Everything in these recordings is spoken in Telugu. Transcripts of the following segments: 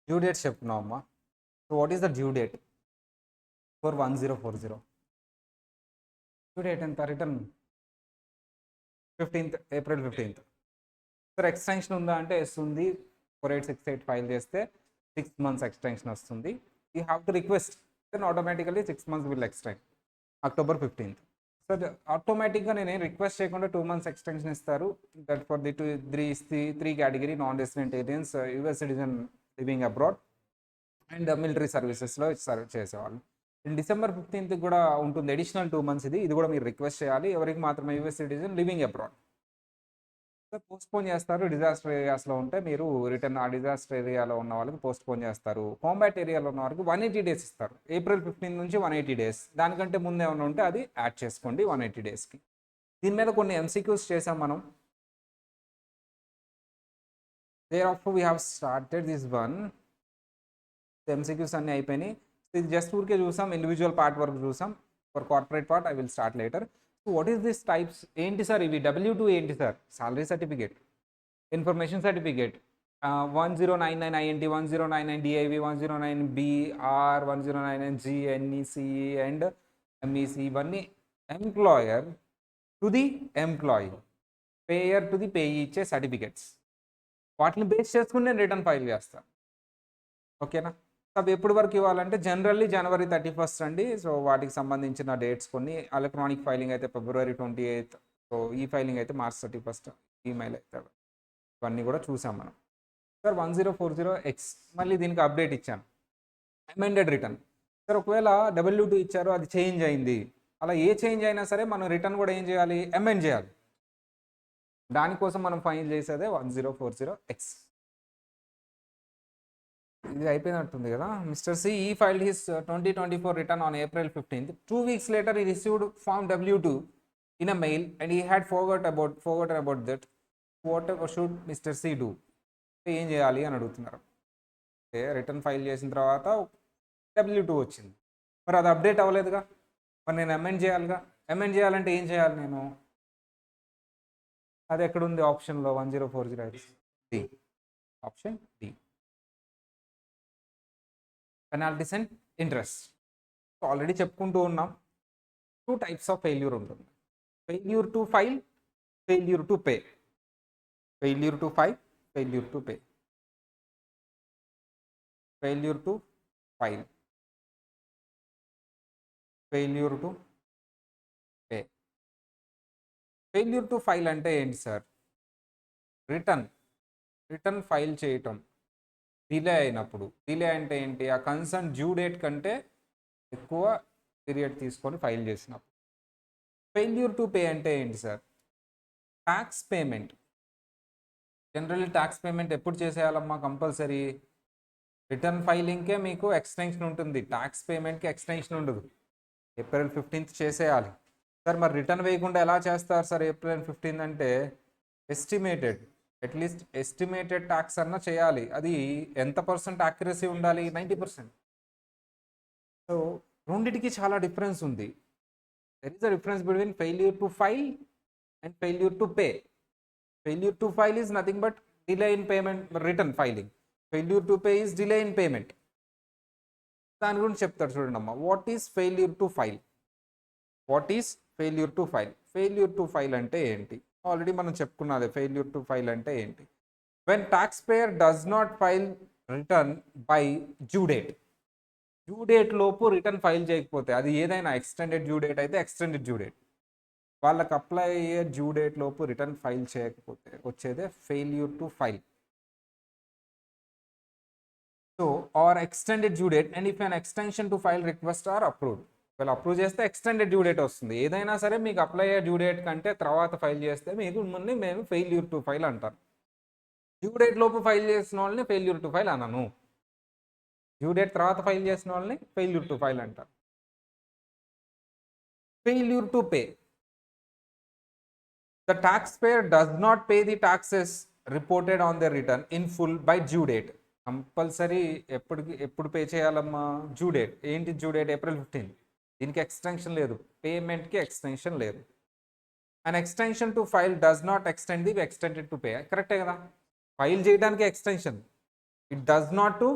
డ్యూ డేట్ చెప్తున్నావు అమ్మా. So what is the due date for 1040? Due date ఎంత? Return 15th, April 15th. Sir extension ఉందా అంటే ఎస్ ఉంది. 4868 ఫైల్ చేస్తే 6 months ఎక్స్టెన్షన్ వస్తుంది. You have to request, then automatically 6 months will extend. October 15th. Sir ఆటోమేటిక్గా నేనేం రిక్వెస్ట్ చేయకుండా 2 months ఎక్స్టెన్షన్ ఇస్తారు. That for the three category non resident aliens, US citizen living abroad and military సర్వీసెస్లో సర్వ్ చేసేవాళ్ళు. December 15th కూడా ఉంటుంది అడిషనల్ 2 months. ఇది కూడా మీరు రిక్వెస్ట్ చేయాలి. ఎవరికి మాత్రమే US citizen living abroad. Sir postpone చేస్తారు. డిజాస్టర్ ఏరియాస్లో ఉంటే మీరు రిటర్న్ ఆ డిజాస్టర్ ఏరియాలో ఉన్న వాళ్ళకి పోస్ట్పోన్ చేస్తారు. కాంబాట్ ఏరియాలో ఉన్న వాళ్ళకి 180 days ఇస్తారు. April 15 నుంచి 180 days. దానికంటే ముందు ఏమైనా ఉంటే అది యాడ్ చేసుకోండి 180 daysకి. దీని మీద కొన్ని ఎంసీక్యూస్ చేసాం మనం. Thereafter we have started this one. MCQs అన్నీ అయిపోయినాయి. ఇది జస్ట్ ఊరికే చూసాం, ఇండివిజువల్ పార్ట్ వరకు చూసాం. For corporate part I will start later. So what is this types ఏంటి సార్ ఇవి? W2 ఏంటి sir? Salary certificate, information certificate, 1099 INT, 1099 DIV, 109B R, 1099 G, NEC and MEC. ఇవన్నీ employer to the employee, payer to the payee ఇచ్చే సర్టిఫికేట్స్. వాటిని బేస్ చేసుకుని నేను రిటర్న్ ఫైల్ చేస్తాను. ఓకేనా? అవి ఎప్పటి వరకు ఇవ్వాలంటే జనరల్లీ January 31st అండి. సో వాటికి సంబంధించిన డేట్స్ కొన్ని. ఎలక్ట్రానిక్ ఫైలింగ్ అయితే February 28th. సో ఈ ఫైలింగ్ అయితే March 31st. ఈమెయిల్ అయితే ఇవన్నీ కూడా చూసాం మనం. సార్ 1040X మళ్ళీ దీనికి అప్డేట్ ఇచ్చాను, అమెండెడ్ రిటర్న్. సార్ ఒకవేళ W2 ఇచ్చారో అది చేంజ్ అయింది, అలా ఏ చేంజ్ అయినా సరే మనం రిటర్న్ కూడా ఏం చేయాలి? అమెండ్ చేయాలి. దానికోసం మనం ఫైల్ చేసేదే 1040X. ఇది అయిపోయినట్టుంది కదా. మిస్టర్ సి ఈ filed his 2024 return on April 15th. 2 weeks later he received form W2 in a mail and he had forgotten about that. What should Mr. C do? ఏం చేయాలి అని అడుగుతున్నారు. రిటర్న్ ఫైల్ చేసిన తర్వాత W2 వచ్చింది, మరి అది అప్డేట్ అవ్వలేదుగా, మరి నేను అమెండ్ చేయాలిగా. అమెండ్ చేయాలంటే ఏం చేయాలి నేను? అది ఎక్కడుంది ఆప్షన్లో? 1040X D, option D, penalties and interest. Already చెప్పుకుంటూ ఉన్నాం, 2 types ఆఫ్ ఫెయిల్యూర్ ఉంటుంది. Failure to file, failure to pay. Failure to file, failure to pay. Failure to file, failure to pay. Failure to file అంటే ఏంటి సార్? రిటర్న్ ఫైల్ చేయటం డిలే అయినప్పుడు. డిలే అంటే ఏంటి? ఆ కన్సర్న్ డ్యూ డేట్ కంటే ఎక్కువ పీరియడ్ తీసుకొని ఫైల్ చేసినప్పుడు. ఫెయిల్యూర్ టు పే అంటే ఏంటి sir? Tax payment. Generally tax payment ఎప్పుడు చేసేయాలమ్మా? కంపల్సరీ రిటర్న్ ఫైలింగ్కే మీకు ఎక్స్టెన్షన్ ఉంటుంది, ట్యాక్స్ పేమెంట్కి ఎక్స్టెన్షన్ ఉండదు. April 15th చేసేయాలి. సార్ మరి రిటర్న్ వేయకుండా ఎలా చేస్తారు సార్ April 15th అంటే? ఎస్టిమేటెడ్, అట్లీస్ట్ ఎస్టిమేటెడ్ ట్యాక్స్ అన్నా చేయాలి. అది ఎంత % యాక్యురసీ ఉండాలి? 90%. సో రెండిటికి చాలా డిఫరెన్స్ ఉంది. There is a difference between failure to file and failure to pay. Failure to file is nothing but delay in payment, return filing. Failure to pay is delay in payment. దాని గురించి చెప్తాడు చూడండి అమ్మా. What is failure to file? What is failure to file? Failure to file అంటే ఏంటి? ఆల్రెడీ మనం చెప్పుకున్నదే. ఫెయిల్యూర్ టు ఫైల్ అంటే ఏంటి? When tax payer does not file return by due date. Due date లోపు రిటర్న్ ఫైల్ చేయకపోతే, అది ఏదైనా ఎక్స్టెండెడ్ డ్యూ డేట్ అయితే ఎక్స్టెండెడ్ డ్యూ డేట్, వాళ్ళకి అప్లై అయ్యే డ్యూ డేట్ లోపు రిటర్న్ ఫైల్ చేయకపోతే వచ్చేదే failure to file. So or extended due date and if an extension to file request are approved. ఒకవేళ అప్రూవ్ చేస్తే ఎక్స్టెండెడ్ డ్యూ డేట్ వస్తుంది. ఏదైనా సరే మీకు అప్లై అయ్యే డ్యూ డేట్ కంటే తర్వాత ఫైల్ చేస్తే మీకు ముందు మేము ఫెయిల్యూర్ టు ఫైల్ అంటారు. డ్యూ డేట్ లోపు ఫైల్ చేసిన వాళ్ళని ఫెయిల్యూర్ టు ఫైల్ అనను. డ్యూ డేట్ తర్వాత ఫైల్ చేసిన వాళ్ళని ఫెయిల్యూర్ టు ఫైల్ అంటారు. Failure to pay. The taxpayer does not pay the taxes reported on their return in full by due date. Compulsory ఎప్పుడు పే చేయాలమ్మా? Due date. ఏంటి డ్యూ డేట్? April 15. దీనికి ఎక్స్టెన్షన్ లేదు, పేమెంట్కి ఎక్స్టెన్షన్ లేదు. And extension to file does not extend the extended to pay. కరెక్టే కదా? ఫైల్ చేయడానికి extension, it does not to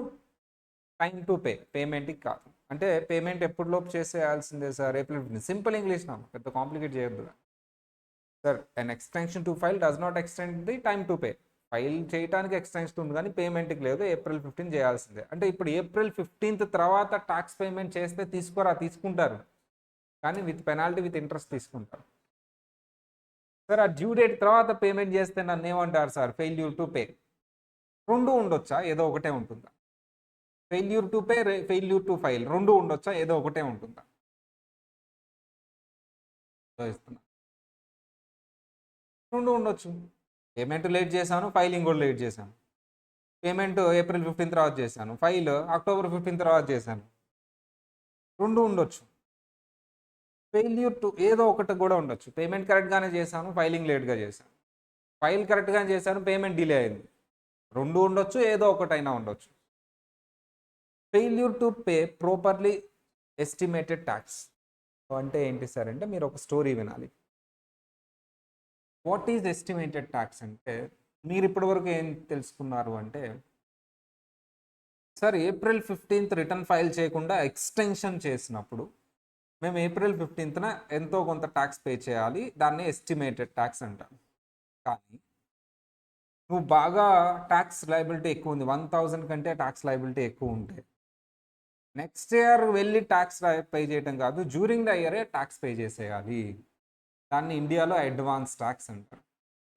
time to pay, పేమెంట్కి కాదు. అంటే పేమెంట్ ఎప్పుడులోపు చేసేయాల్సిందే సార్? ఏప్రిల్ 15. సింపుల్ ఇంగ్లీష్ నా, పెద్ద కాంప్లికేట్ చేయొద్దు sir. An extension to file does not extend the time to pay. File చేయడానికి ఎక్స్టెన్షన్ ఉంది కానీ పేమెంట్కి లేదు. ఏప్రిల్ 15 చేయాల్సిందే. అంటే ఇప్పుడు ఏప్రిల్ 15 తర్వాత ట్యాక్స్ పేమెంట్ చేస్తే తీసుకుంటారు, కానీ విత్ పెనాల్టీ విత్ ఇంట్రెస్ట్ తీసుకుంటారు సార్. ఆ డ్యూ డేట్ తర్వాత పేమెంట్ చేస్తే నన్ను ఏమంటారు సార్? Failure to pay. రెండు ఉండొచ్చా? ఏదో ఒకటే ఉంటుందా? Failure to pay, failure to file రెండు ఉండొచ్చా? ఏదో ఒకటే ఉంటుందా? ఇస్తున్నా, రెండు ఉండొచ్చు. పేమెంట్ లేట్ చేశాను, ఫైలింగ్ కూడా లేట్ చేశాను. పేమెంట్ ఏప్రిల్ 15 తర్వాత చేశాను, ఫైల్ అక్టోబర్ 15 తర్వాత చేశాను. రెండు ఉండొచ్చు. ఫెయిల్యూర్ టు ఏదో ఒకటి కూడా ఉండొచ్చు. పేమెంట్ కరెక్ట్గానే చేశాను, ఫైలింగ్ లేట్గా చేశాను. ఫైల్ కరెక్ట్గానే చేశాను, పేమెంట్ డిలే అయింది. రెండు ఉండొచ్చు, ఏదో ఒకటైనా ఉండొచ్చు. Failure to pay properly estimated tax అంటే ఏంటి సార్ అంటే, మీరు ఒక స్టోరీ వినాలి. వాట్ ఈజ్ ఎస్టిమేటెడ్ ట్యాక్స్ అంటే, మీరు ఇప్పటివరకు ఏం తెలుసుకున్నారు అంటే, సార్ ఏప్రిల్ 15 రిటర్న్ ఫైల్ చేయకుండా ఎక్స్టెన్షన్ చేసినప్పుడు మేము ఏప్రిల్ 15న ఎంతో కొంత ట్యాక్స్ పే చేయాలి, దాన్ని ఎస్టిమేటెడ్ ట్యాక్స్ అంటాం. కానీ నువ్వు బాగా ట్యాక్స్ లయబిలిటీ ఎక్కువ ఉంది, 1000 కంటే ట్యాక్స్ లయబిలిటీ ఎక్కువ ఉంటే నెక్స్ట్ ఇయర్ వెళ్ళి ట్యాక్స్ పే చేయడం కాదు, డ్యూరింగ్ ద ఇయరే ట్యాక్స్ పే చేసేయాలి. దాన్ని ఇండియాలో అడ్వాన్స్ ట్యాక్స్ అంటారు.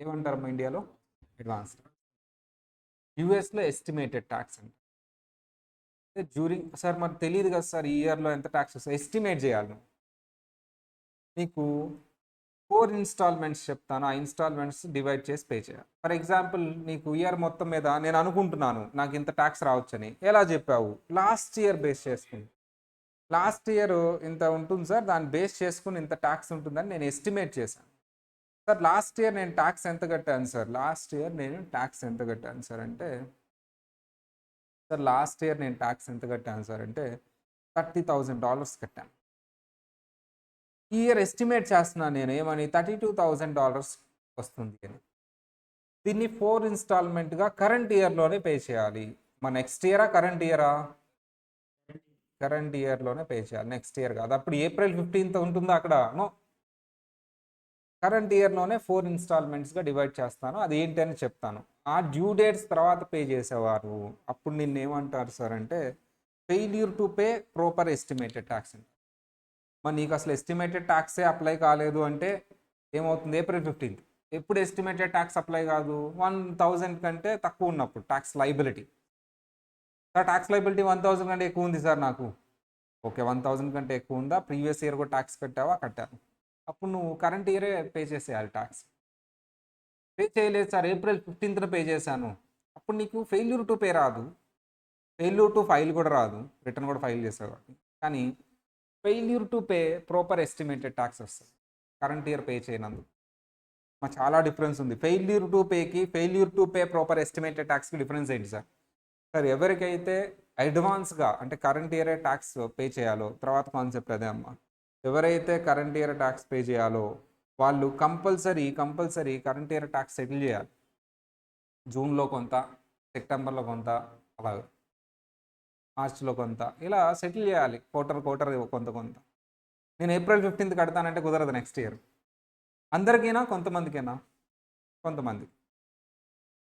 ఏమంటారు మా ఇండియాలో? Advance tax. యూఎస్లో ఎస్టిమేటెడ్ ట్యాక్స్ అంటారు. డ్యూరింగ్ సార్ మనకు తెలియదు కదా సార్ ఈ ఇయర్లో ఎంత ట్యాక్స్ వస్తుంది, ఎస్టిమేట్ చేయాలి. నీకు 4 ఇన్స్టాల్మెంట్స్ చెప్తాను, ఆ ఇన్స్టాల్మెంట్స్ డివైడ్ చేసి పే చేయాలి. ఫర్ ఎగ్జాంపుల్ నీకు ఇయర్ మొత్తం మీద నేను అనుకుంటున్నాను నాకు ఇంత ట్యాక్స్ రావచ్చని. ఎలా చెప్పావు? లాస్ట్ ఇయర్ బేస్ చేసుకుని. లాస్ట్ ఇయర్ ఇంత ఉంటుంది సార్, దాన్ని బేస్ చేసుకుని ఇంత ట్యాక్స్ ఉంటుందని నేను ఎస్టిమేట్ చేశాను. సార్ లాస్ట్ ఇయర్ నేను ట్యాక్స్ ఎంత కట్టాను సార్? లాస్ట్ ఇయర్ నేను ట్యాక్స్ ఎంత కట్టాను సార్ అంటే, సార్ లాస్ట్ ఇయర్ నేను ట్యాక్స్ ఎంత కట్టాను సార్ అంటే $30,000 కట్టాను. ఈ ఇయర్ ఎస్టిమేట్ చేస్తున్నాను నేను ఏమని, $32,000 వస్తుంది అని. దీన్ని 4 ఇన్స్టాల్మెంట్గా కరెంట్ ఇయర్లోనే పే చేయాలి. మా నెక్స్ట్ ఇయరా కరెంట్ ఇయరా? కరెంట్ ఇయర్లోనే పే చేయాలి, నెక్స్ట్ ఇయర్ కాదు. అప్పుడు ఏప్రిల్ 15 ఉంటుందా అక్కడ? నో, కరెంట్ ఇయర్లోనే 4 ఇన్స్టాల్మెంట్స్గా డివైడ్ చేస్తాను. అది ఏంటి అని చెప్తాను. ఆ డ్యూ డేట్స్ తర్వాత పే చేసేవారు అప్పుడు నిన్ను ఏమంటారు సార్ అంటే, failure to pay proper estimated tax అని. మరి నీకు అసలు ఎస్టిమేటెడ్ ట్యాక్సే అప్లై కాలేదు అంటే ఏమవుతుంది? ఏప్రిల్ 15 ఎప్పుడు ఎస్టిమేటెడ్ ట్యాక్స్ అప్లై కాదు? 1000 కంటే తక్కువ ఉన్నప్పుడు tax liability. Sir tax liability 1000 కంటే ఎక్కువ ఉంది సార్ నాకు. ఓకే, 1000 కంటే ఎక్కువ ఉందా? ప్రీవియస్ ఇయర్ కూడా ట్యాక్స్ కట్టావా? కట్టాను. అప్పుడు నువ్వు కరెంట్ ఇయరే పే చేసేయాలి ట్యాక్స్. పే చేయలేదు సార్, ఏప్రిల్ 15న పే చేశాను, అప్పుడు నీకు ఫెయిల్యూర్ టు పే రాదు, ఫెయిల్యూర్ టు ఫైల్ కూడా రాదు, రిటర్న్ కూడా ఫైల్ చేసేవాడు. కానీ failure to pay proper estimated tax వస్తుంది కరెంట్ ఇయర్ పే చేయనందుకు. మా చాలా డిఫరెన్స్ ఉంది. ఫెయిల్యూర్ టు పేకి, failure to pay proper estimated ట్యాక్స్కి డిఫరెన్స్ ఏంటి సార్? సార్ ఎవరికైతే అడ్వాన్స్గా అంటే కరెంట్ ఇయరే ట్యాక్స్ పే చేయాలో, తర్వాత కాన్సెప్ట్ అదే అమ్మ, ఎవరైతే కరెంట్ ఇయర్ ట్యాక్స్ పే చేయాలో వాళ్ళు compulsory current year tax settle చేయాలి. జూన్లో కొంత, సెప్టెంబర్లో కొంత, అలాగే మార్చ్లో కొంత, ఇలా సెటిల్ చేయాలి. క్వార్టర్ కొంత. నేను ఏప్రిల్ 15 కడతానంటే కుదరదు నెక్స్ట్ ఇయర్. అందరికీనా కొంతమందికేనా? కొంతమంది.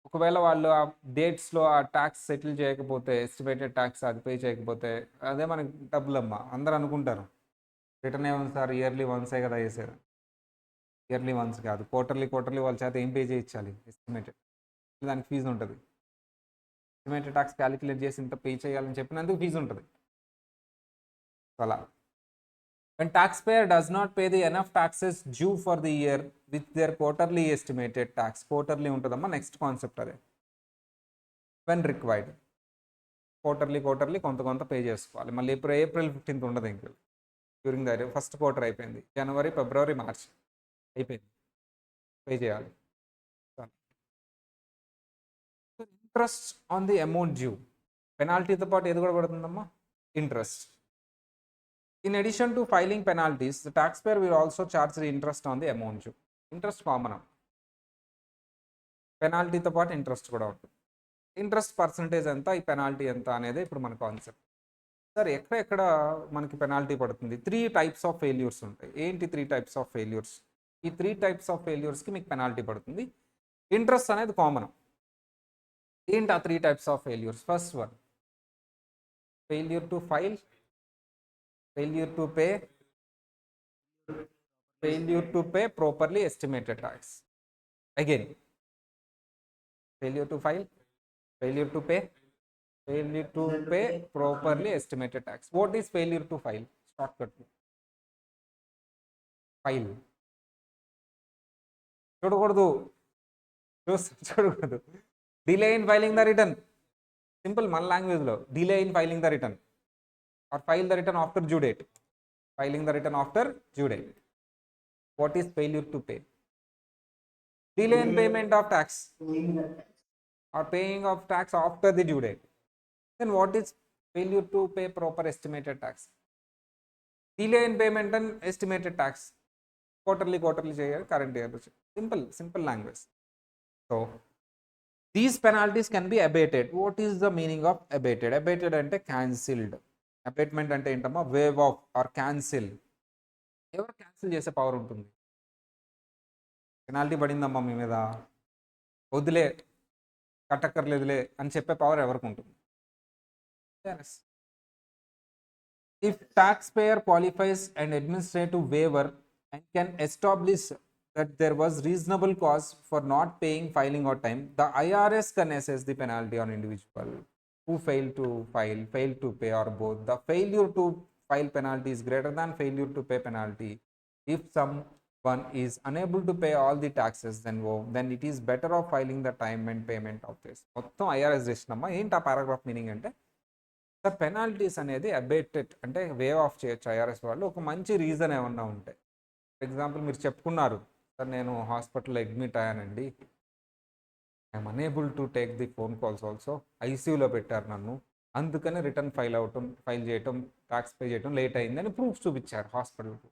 ఒకవేళ వాళ్ళు ఆ డేట్స్లో ఆ ట్యాక్స్ సెటిల్ చేయకపోతే, ఎస్టిమేటెడ్ ట్యాక్స్ అది పే చేయకపోతే అదే మనకి డబ్బులమ్మ. అందరూ అనుకుంటారు రిటర్న్ ఏముంది సార్, ఇయర్లీ వన్సే కదా వేసారు. ఇయర్లీ వన్స్ కాదు, క్వార్టర్లీ వాళ్ళ చేత ఏం పే చేయించాలి? ఎస్టిమేటెడ్. దానికి ఫీజు ఉంటుంది. ఎస్టిమేటెడ్ ట్యాక్స్ క్యాలిక్యులేట్ చేసి ఇంత పే చేయాలని చెప్పినందుకు ఫీజు ఉంటుంది. అలా when taxpayer does not pay the enough taxes due for the year with their quarterly estimated tax, quarterly ఉంటుందమ్మా నెక్స్ట్ కాన్సెప్ట్ అదే. when required క్వార్టర్లీ కొంత పే చేసుకోవాలి. మళ్ళీ ఇప్పుడు ఏప్రిల్ 15 ఉండదు ఇంకా. డ్యూరింగ్ ద ఫస్ట్ క్వార్టర్ అయిపోయింది, జనవరి, ఫిబ్రవరి, మార్చ్ అయిపోయింది, పే చేయాలి. Interest on the amount due, పెనాల్టీతో పాటు ఏది కూడా పడుతుందమ్మా? Interest. In addition to filing penalties, the taxpayer will also charge the interest on the amount due. Interest common, పెనాల్టీతో పాటు ఇంట్రెస్ట్ కూడా ఉంటుంది. ఇంట్రెస్ట్ పర్సంటేజ్ ఎంత, ఈ పెనాల్టీ ఎంత అనేది ఇప్పుడు మన కాన్సెప్ట్. సార్ ఎక్కడ మనకి పెనాల్టీ పడుతుంది? 3 టైప్స్ ఆఫ్ ఫెయిల్యూర్స్ ఉంటాయి. ఏంటి 3 టైప్స్ ఆఫ్ ఫెయిల్యూర్స్? ఈ 3 టైప్స్ ఆఫ్ ఫెయిల్యూర్స్కి మీకు పెనాల్టీ పడుతుంది. ఇంట్రెస్ట్ అనేది కామన్. ఏంటి ఆ 3 types of failures? First one, failure to file, failure to pay, failure to pay properly estimated tax. Again, failure to file, failure to pay, failure to pay properly estimated tax. What is failure to file? Shortcut. File. చూడకూడదు, చూడకూడదు. Delay in filing the return. Simple మన లాంగ్వేజ్లో delay in filing the return or file the return after due date. Filing the return after due date. What is failure to pay? Delay in payment of tax or paying of tax after the due date. Then what is failure to pay proper estimated tax? Delay in payment and estimated tax. Quarterly చేయాలి, current year. Simple language. So these penalties can be abated. What is the meaning of abated? Abated అంటే cancelled. Abatement అంటే ఏంటమ్మా? Waive off or cancel. ఎవరు క్యాన్సిల్ చేసే పవర్ ఉంటుంది? పెనాల్టీ పడిందమ్మా మీ మీద, వదిలే, కట్టక్కర్లేదులే అని చెప్పే పవర్ ఎవరికి ఉంటుంది? If taxpayer qualifies an administrative waiver and can establish that there was reasonable cause for not paying filing on time, the IRS can assess the penalty on individual who failed to file, failed to pay, or both. The failure to file penalty is greater than failure to pay penalty. If someone is unable to pay all the taxes, then it is better off filing the time and payment of this. మొత్తం IRS చేసినమ్మా. ఏంటి ఆ పారాగ్రాఫ్ మీనింగ్ అంటే, సార్ పెనాల్టీస్ అనేది అబేటెడ్ అంటే వేవ్ ఆఫ్ చేయొచ్చు ఐఆర్ఎస్ వాళ్ళు ఒక మంచి రీజన్ ఏమన్నా ఉంటే. ఫర్ ఎగ్జాంపుల్ మీరు చెప్పుకున్నారు, సార్ నేను హాస్పిటల్లో అడ్మిట్ అయ్యానండి, I'm unable to take the phone calls also, ఐసీయూలో పెట్టారు నన్ను, అందుకని రిటర్న్ ఫైల్ చేయటం, ట్యాక్స్ పే చేయటం లేట్ అయిందని ప్రూఫ్ చూపించారు హాస్పిటల్కు.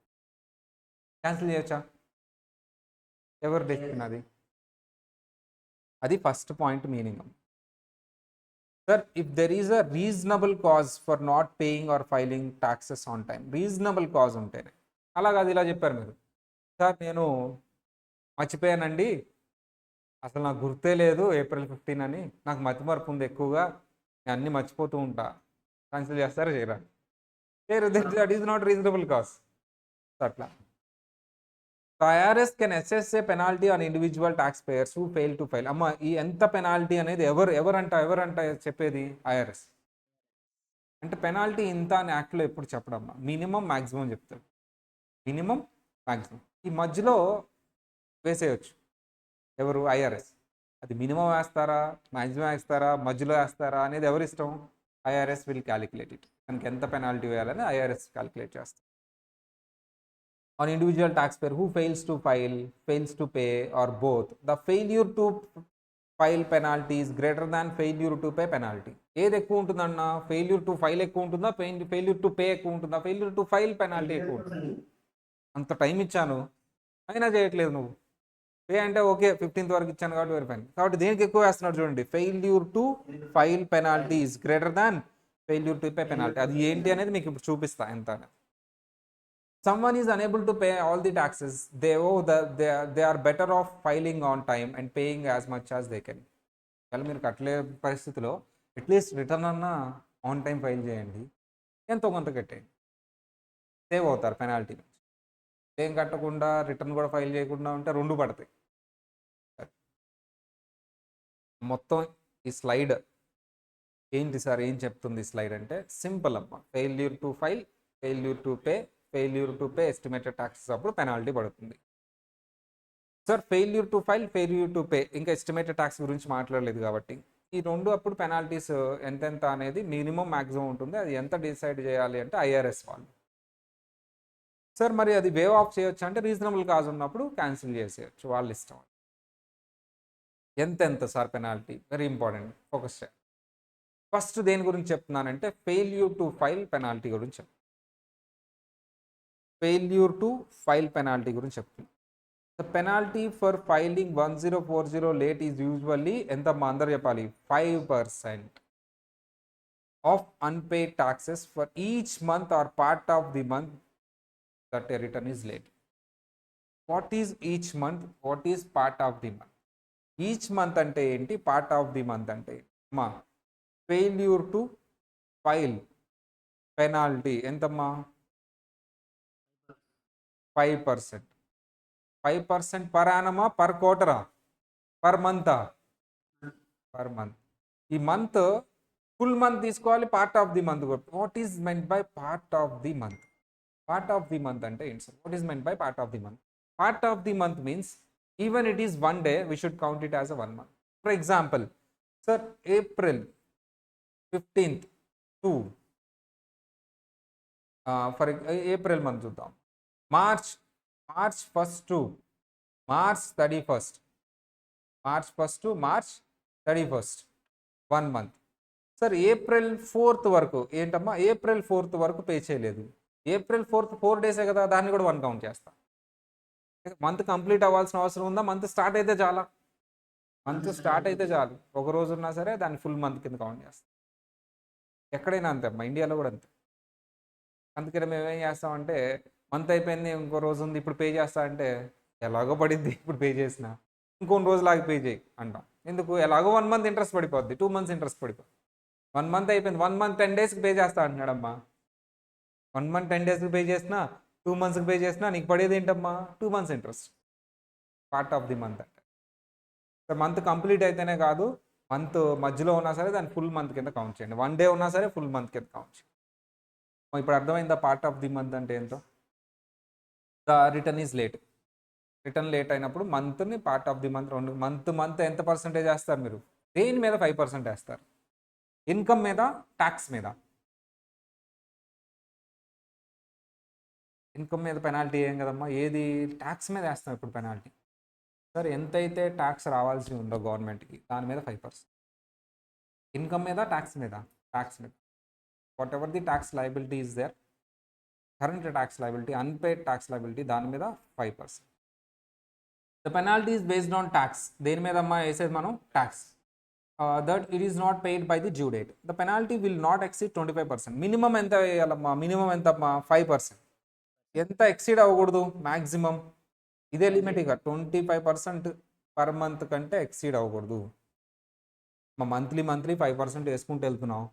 క్యాన్సిల్ చేయొచ్చా? ఎవరు డెసిషన్ అది? అది first point meaning. Sir, if there is a reasonable cause for not paying or filing taxes on time, reasonable cause ఉంటేనే. అలా కాదు, ఇలా చెప్పారు మీరు, సార్ నేను మర్చిపోయానండి, అసలు నాకు గుర్తే లేదు April 15 అని, నాకు మతిమరుపు ఉంది ఎక్కువగా, నేను అన్నీ మర్చిపోతూ ఉంటా, క్యాన్సిల్ చేస్తారా చేయరా? That is not reasonable cause. అట్లా IRS can assess a penalty on individual taxpayers who fail to file. అమ్మ, ఈ ఎంత పెనాల్టీ అనేది ఎవరంట చెప్పేది? IRS. అంటే పెనాల్టీ ఇంత అని యాక్ట్లో ఎప్పుడు చెప్పడమ్మా, మినిమం మ్యాక్సిమం చెప్తాడు. మినిమం మ్యాక్సిమం ఈ మధ్యలో వేసేయచ్చు ఎవరు? IRS. అది మినిమం వేస్తారా, మ్యాక్సిమం వేస్తారా, మధ్యలో వేస్తారా అనేది ఎవరి ఇష్టం? IRS will calculate it. మనకి ఎంత పెనాల్టీ వేయాలని IRS క్యాలిక్యులేట్ చేస్తారు. On individual taxpayer who fails to file, fails to pay, or both, the failure to file penalty is greater than failure to pay penalty. ఏది ఎక్కువ ఉంటుందన్న? ఫెయిల్యూర్ టు ఫైల్ ఎక్కువ ఉంటుందా, ఫెయిల్యూర్ టు పే ఎక్కువ ఉంటుందా? ఫెయిల్యూర్ టు ఫైల్ పెనాల్టీ ఎక్కువ ఉంటుంది. అంత టైం ఇచ్చాను అయినా చేయట్లేదు నువ్వు. పే అంటే ఓకే 15th వరకు ఇచ్చాను కాబట్టి వెరిఫైన్. కాబట్టి దేనికి ఎక్కువ వేస్తున్నాడు చూడండి, failure to file penalty is greater than failure to pay penalty. అది ఏంటి అనేది మీకు ఇప్పుడు చూపిస్తా ఎంత. Someone is unable to pay all the taxes, they are better off filing on time and paying as much as they can. వాళ్ళు మీరు కట్టలే పరిస్థితిలో అట్లీస్ట్ రిటర్న్ అన్నా ఆన్ టైం ఫైల్ చేయండి, ఎంతో కొంత కట్టేయండి, సేవ్ అవుతారు పెనాల్టీ నుంచి. ఏం కట్టకుండా రిటర్న్ కూడా ఫైల్ చేయకుండా ఉంటే రెండు పడతాయి. మొత్తం ఈ స్లైడ్ ఏంటి సార్, ఏం చెప్తుంది స్లైడ్ అంటే సింపుల్ అమ్మ. Failure to file, failure to pay, failure to pay estimated taxes అప్పుడు పెనాల్టీ పడుతుంది. Sir failure to file, failure to pay, ఇంకా ఎస్టిమేటెడ్ ట్యాక్స్ గురించి మాట్లాడలేదు కాబట్టి ఈ రెండు అప్పుడు పెనాల్టీస్ ఎంతెంత అనేది మినిమం మ్యాక్సిమం ఉంటుంది. అది ఎంత డిసైడ్ చేయాలి అంటే IRS వాళ్ళు. సార్ మరి అది వేవ్ ఆఫ్ చేయొచ్చు అంటే రీజనబుల్ కాజ్ ఉన్నప్పుడు క్యాన్సిల్ చేసేయచ్చు, వాళ్ళ ఇష్టం. ఎంతెంత sir penalty, very important, focus చేయాలి. ఫస్ట్ దేని గురించి చెప్తున్నానంటే ఫెయిల్యూర్ టు ఫైల్ పెనాల్టీ గురించి చెప్తాను. ఫెయిల్యూర్ టు ఫైల్ పెనాల్టీ గురించి చెప్తున్నాను. The penalty for filing 1040 late is usually ఎంత అందరూ చెప్పాలి? 5%. of unpaid taxes for each month or part of the month that a return is late. What is each month? What is part of the month? Each month అంటే ఏంటి, పార్ట్ ఆఫ్ ది మంత్ అంటే మా ఫెయిల్యూర్ టు ఫైల్ పెనాల్టీ ఎంతమ్మా? 5%. 5% పర్ యానమా, పర్ క్వార్టరా, పర్ మంతా? Per month. ఈ మంత్ ఫుల్ మంత్ తీసుకోవాలి, part of the month. What is meant by part of the month? Part of the month అంటే ఏంటి sir? What is meant by part of the month? Part of the month means even it is one day, we should count it as a 1 month. For example, sir, April 15th to for April month చూద్దాం. March 1st to March 31st. March 1st to March 31st, 1 month. Sir April 4th వరకు ఏంటమ్మా? ఏప్రిల్ 4th వరకు పే చేయలేదు. ఏప్రిల్ 4th 4 డేసే కదా, దాన్ని కూడా 1 కౌంట్ చేస్తా. మంత్ కంప్లీట్ అవ్వాల్సిన అవసరం ఉందా? మంత్ స్టార్ట్ అయితే చాలా, మంత్ స్టార్ట్ అయితే చాలు, ఒక రోజు ఉన్నా సరే దాన్ని ఫుల్ మంత్ కింద కౌంట్ చేస్తాం. ఎక్కడైనా అంతే అమ్మా, ఇండియాలో కూడా అంతే. అందుకని మేము ఏం చేస్తామంటే, మంత్ అయిపోయింది, ఇంకో రోజు ఉంది, ఇప్పుడు పే చేస్తా అంటే, ఎలాగో పడింది ఇప్పుడు పే చేసిన, ఇంకొన్ని రోజులాగి పే చేయి అంటాం. ఎందుకు? ఎలాగో 1 మంత్ ఇంట్రెస్ట్ పడిపోద్ది, 2 months ఇంట్రెస్ట్ పడిపోద్ది. 1 month అయిపోయింది, 1 month 10 daysకి పే చేస్తా అంటున్నాడమ్మా. 1 month 10 daysకి పే చేసినా, 2 monthsకి పే చేసినా నీకు పడేది ఏంటమ్మా? 2 months interest. Part of the month అంటే మంత్ కంప్లీట్ అయితేనే కాదు, మంత్ మధ్యలో ఉన్నా సరే దాన్ని ఫుల్ మంత్ కింద కౌంట్ చేయండి. 1 day ఉన్నా సరే ఫుల్ మంత్ కింద కౌంట్ చేయండి. ఇప్పుడు అర్థమైందా పార్ట్ ఆఫ్ ది మంత్ అంటే ఏంటో? The return is late. Return late అయినప్పుడు మంత్ని పార్ట్ ఆఫ్ ది మంత్, రెండు మంత్ ఎంత పర్సెంటేజ్ వేస్తారు మీరు? దేని మీద 5% వేస్తారు? ఇన్కమ్ మీద, ట్యాక్స్ మీద? ఇన్కమ్ మీద పెనాల్టీ ఏం కదమ్మా, ఏది? ట్యాక్స్ మీద వేస్తాం ఇప్పుడు పెనాల్టీ. సార్ ఎంతైతే ట్యాక్స్ రావాల్సి ఉందో గవర్నమెంట్కి దాని మీద 5%. ఇన్కమ్ మీద, ట్యాక్స్ మీద? ట్యాక్స్ మీద. Whatever the tax liability is there, current tax liability, unpaid tax liability, దాని మీద 5%. The penalty is based on tax. దేని మీద అమ్మా వేసేది మనం? Tax. That it is not paid by the due date. The penalty will not exceed 25%. Minimum ఎంత వేయాలమ్మా? మినిమం ఎంత అమ్మా? 5%. ఎంత ఎక్సీడ్ అవ్వకూడదు? మ్యాక్సిమం ఇదే లిమిట్, ఇక 25% పర్ మంత్ కంటే ఎక్సీడ్ అవ్వకూడదు. మా మంత్లీ 5% వేసుకుంటూ వెళ్తున్నాం.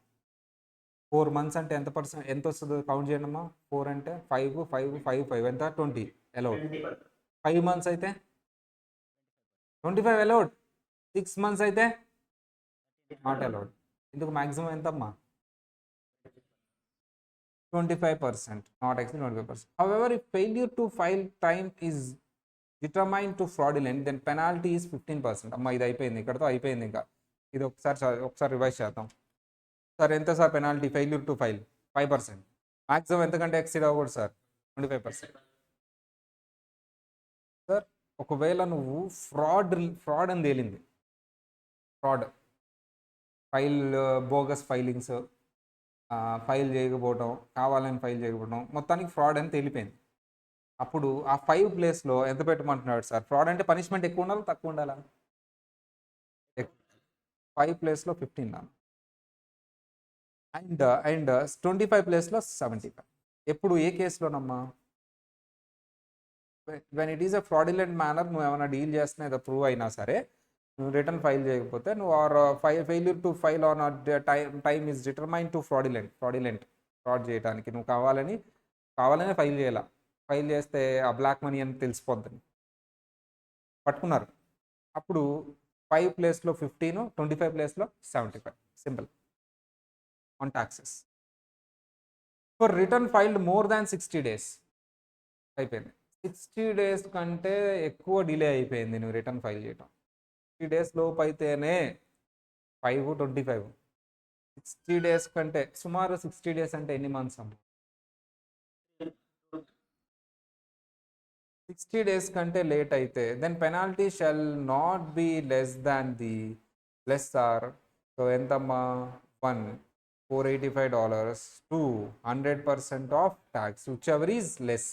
4 months అంటే ఎంత వస్తుంది? కౌంట్ చేయండి అమ్మా. 4 అంటే 5, 5, 5, 5 ఎంత? 20 అలౌడ్. 5 months అయితే 25 అలౌడ్. 6 months అయితే నాట్ అలౌడ్. ఇందుకు మ్యాక్సిమం ఎంతమ్మా? 25%, not exceed 25%. However, if failure to file time is determined to fraudulent, then penalty is 15%. అమ్మా ఇది అయిపోయింది, ఇక్కడతో అయిపోయింది. ఇంకా ఇది ఒకసారి రివైజ్ చేద్దాం. సార్ ఎంత sir penalty? Failure to file 5%. Maximum ఎంతకంటే ఎక్సీడ్ అవ్వకూడదు సార్? 25%. సార్ ఒకవేళ నువ్వు ఫ్రాడ్ అని తేలింది, ఫైల్ బోగస్ ఫైలింగ్స్, ఫైల్ చేయకపోవడం, కావాలని ఫైల్ చేయకపోవడం, మొత్తానికి ఫ్రాడ్ అని తేలిపోయింది. అప్పుడు ఆ 5 ప్లేస్లో ఎంత పెట్టమంటున్నాడు సార్? ఫ్రాడ్ అంటే పనిష్మెంట్ ఎక్కువ ఉండాలి, తక్కువ ఉండాలా? 5 ప్లేస్లో 15 అండ్ 25 ప్లేస్లో 75. ఎప్పుడు ఏ కేసులోనమ్మా? When it is a fraudulent manner, నువ్వు ఏమైనా డీల్ చేస్తున్నా ఏదో ప్రూవ్ అయినా సరే, నువ్వు రిటర్న్ ఫైల్ చేయకపోతే, నువ్వు or failure to file on time is determine to fraud చేయడానికి నువ్వు కావాలనే ఫైల్ చేయాల. ఫైల్ చేస్తే ఆ బ్లాక్ మనీ అని తెలిసిపోద్ది, పట్టుకున్నారు. అప్పుడు 5 ప్లేస్లో 15, 25 ప్లేస్లో 75. Simple on taxes. For return filed more than 60 days అయిపోయింది. 60 days కంటే ఎక్కువ డిలే అయిపోయింది నువ్వు రిటర్న్ ఫైల్ చేయటం. 60 days లోపు అయితేనే 5, 25. 60 days కంటే సుమారు 60 days అంటే ఎన్ని మంత్స్ అమ్మ? 60 days కంటే లేట్ అయితే then penalty shall not be less or. So ఎంతమ్మా? 1, $485 to 100% of tax, whichever is less.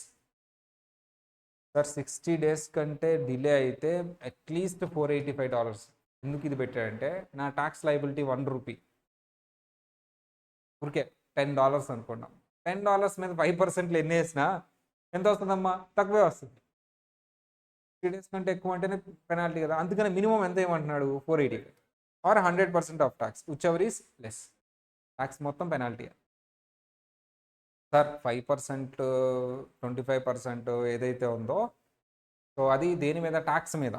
Sir 60 days కంటే డిలే అయితే అట్లీస్ట్ $485. ఎందుకు ఇది పెట్టాడంటే, నా ట్యాక్స్ లైబిలిటీ 1 రూపీ. ఊరికే $10 అనుకున్నాం. $10 మీద 5% ఎన్ని వేసినా ఎంత వస్తుందమ్మా? తక్కువే వస్తుంది. 3 డేస్ కంటే ఎక్కువ అంటేనే పెనాల్టీ కదా! అందుకని మినిమం ఎంత ఏమంటున్నాడు? 480 or 100% of tax whichever is less. Tax మొత్తం పెనాల్టీ. సార్ 5%, 25% ఏదైతే ఉందో సో అది దేని మీద? టాక్స్ మీద.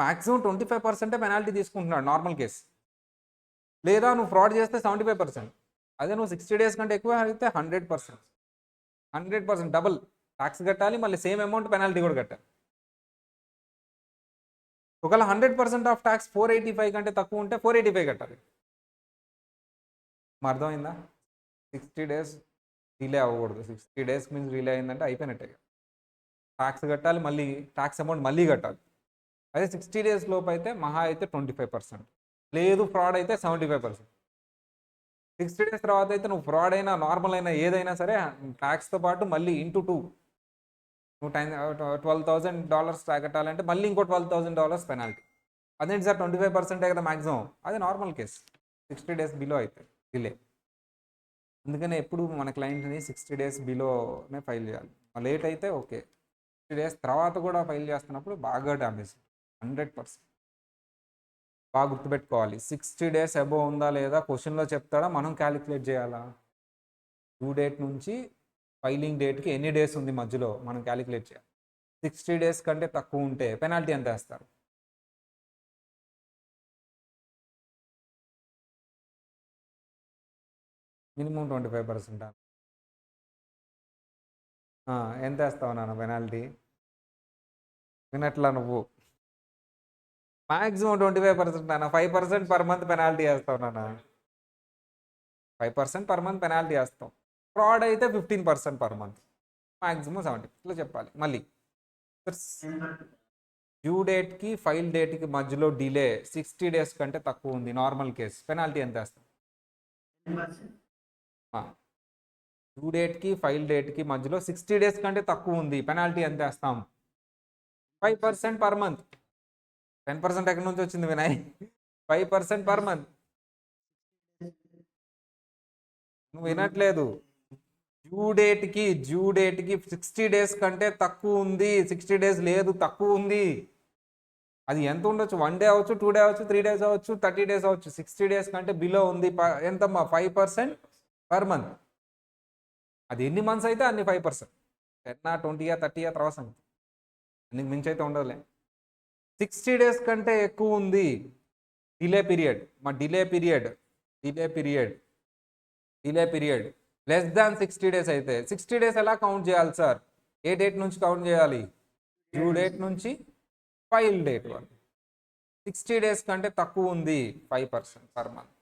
మాక్సిమం 25% పెనాల్టీ తీసుకుంటున్నాడు నార్మల్ కేసు. లేదా నువ్వు ఫ్రాడ్ చేస్తే 75%. అదే నువ్వు 60 డేస్ కంటే ఎక్కువ అయితే 100%. 100% డబుల్ టాక్స్ కట్టాలి, మళ్ళీ సేమ్ అమౌంట్ పెనాల్టీ కూడా కట్టాలి. ఒకవేళ 100% ఆఫ్ టాక్స్ 485 కంటే తక్కువ ఉంటే 485 కట్టాలి. అర్థమైందా? 60 డేస్ డిలే అవ్వకూడదు. 60 డేస్ మీన్స్ డిలే అయిందంటే అయిపోయినట్టే. ట్యాక్స్ కట్టాలి, మళ్ళీ ట్యాక్స్ అమౌంట్ మళ్ళీ కట్టాలి. అదే 60 డేస్ లోపు అయితే మహా అయితే 25%, లేదు ఫ్రాడ్ అయితే 75%. 60 డేస్ తర్వాత అయితే నువ్వు ఫ్రాడ్ అయినా నార్మల్ అయినా ఏదైనా సరే ట్యాక్స్తో పాటు మళ్ళీ ఇంటూ 2 నువ్వు $12,000 కట్టాలంటే మళ్ళీ ఇంకో $12,000 పెనాల్టీ. అదేంటి సార్ 25% కదా మ్యాక్సిమం? అది నార్మల్ కేసు. 60 డేస్ బిలో అయితే డిలే. అందుకనే ఎప్పుడు మన క్లయింట్ని 60 డేస్ బిలోనే ఫైల్ చేయాలి. లేట్ అయితే ఓకే, 60 డేస్ తర్వాత కూడా ఫైల్ చేస్తున్నప్పుడు బాగా డ్యామేజ్ 100%. బాగా గుర్తుపెట్టుకోవాలి. 60 డేస్ అబోవ్ ఉందా లేదా క్వశ్చన్లో చెప్తాడా, మనం క్యాలిక్యులేట్ చేయాలా? డ్యూ డేట్ నుంచి ఫైలింగ్ డేట్కి ఎన్ని డేస్ ఉంది మధ్యలో మనం క్యాలిక్యులేట్ చేయాలి. 60 డేస్ కంటే తక్కువ ఉంటే పెనాల్టీ ఎంత వేస్తారు? మినిమం 25%. ఎంత వేస్తావు నాన్న పెనాల్టీ? వినట్లా నువ్వు? మాక్సిమం 25% నాన్న. 5% పర్ మంత్ పెనాల్టీ వేస్తావు నాన్న. 5% పర్ మంత్ పెనాల్టీ వేస్తాం. ఫ్రాడ్ అయితే 15% పర్ మంత్, మాక్సిమం 70. ఇట్లా చెప్పాలి. మళ్ళీ డ్యూ డేట్కి ఫైల్ డేట్కి మధ్యలో డిలే 60 డేస్ కంటే తక్కువ ఉంది నార్మల్ కేసు, పెనాల్టీ ఎంత వేస్తాం? డ్యూ డేట్కి ఫైల్ డేట్కి మధ్యలో 60 డేస్ కంటే తక్కువ ఉంది, పెనాల్టీ ఎంత వేస్తాం? 5% పర్ మంత్. 10% ఎక్కడి నుంచి వచ్చింది వినయ్? 5% per month. నువ్వు వినట్లేదు. డ్యూ డేట్కి 60 డేస్ కంటే తక్కువ ఉంది. 60 డేస్ లేదు, తక్కువ ఉంది. అది ఎంత ఉండొచ్చు? 1 డే అవ్వచ్చు, 2 డే అవ్వచ్చు, 3 డేస్ అవ్వచ్చు, 30 డేస్ అవ్వచ్చు. 60 డేస్ కంటే బిలో ఉంది. ఎంతమ్మా? 5% పర్ మంత్. అది ఎన్ని మంత్స్ అయితే అన్ని 5%. 10, 20, 30 తర్వాత సంగతి. నీకు మించి అయితే ఉండదులే. 60 డేస్ కంటే ఎక్కువ ఉంది డిలే పీరియడ్. మా delay period less than 60 days అయితే 60 డేస్ ఎలా కౌంట్ చేయాలి సార్? ఏ డేట్ నుంచి కౌంట్ చేయాలి? డ్యూ డేట్ నుంచి ఫైల్ డేట్ వరకు. 60 డేస్ కంటే తక్కువ ఉంది 5% per month,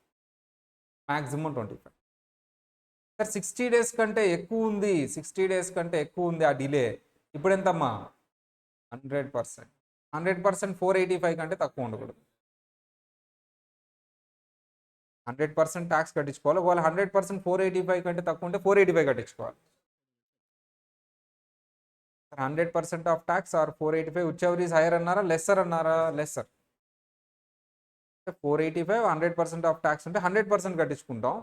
maximum 25. Sir 60 days కంటే ఎక్కువ ఉంది, 60 డేస్ కంటే ఎక్కువ ఉంది ఆ డిలే, ఇప్పుడు ఎంతమ్మా? 100%. 100% 485 కంటే తక్కువ ఉండకూడదు. 100% ట్యాక్స్ కట్టించుకోవాలి. ఒకవేళ 100% 485 కంటే తక్కువ ఉంటే 485 కట్టించుకోవాలి. 100% of tax or 485 whichever is higher అన్నారా, లెస్సర్ అన్నారా? లెస్సర్. 485 100% ఆఫ్ ట్యాక్స్ ఉంటే 100% కట్టించుకుంటాం.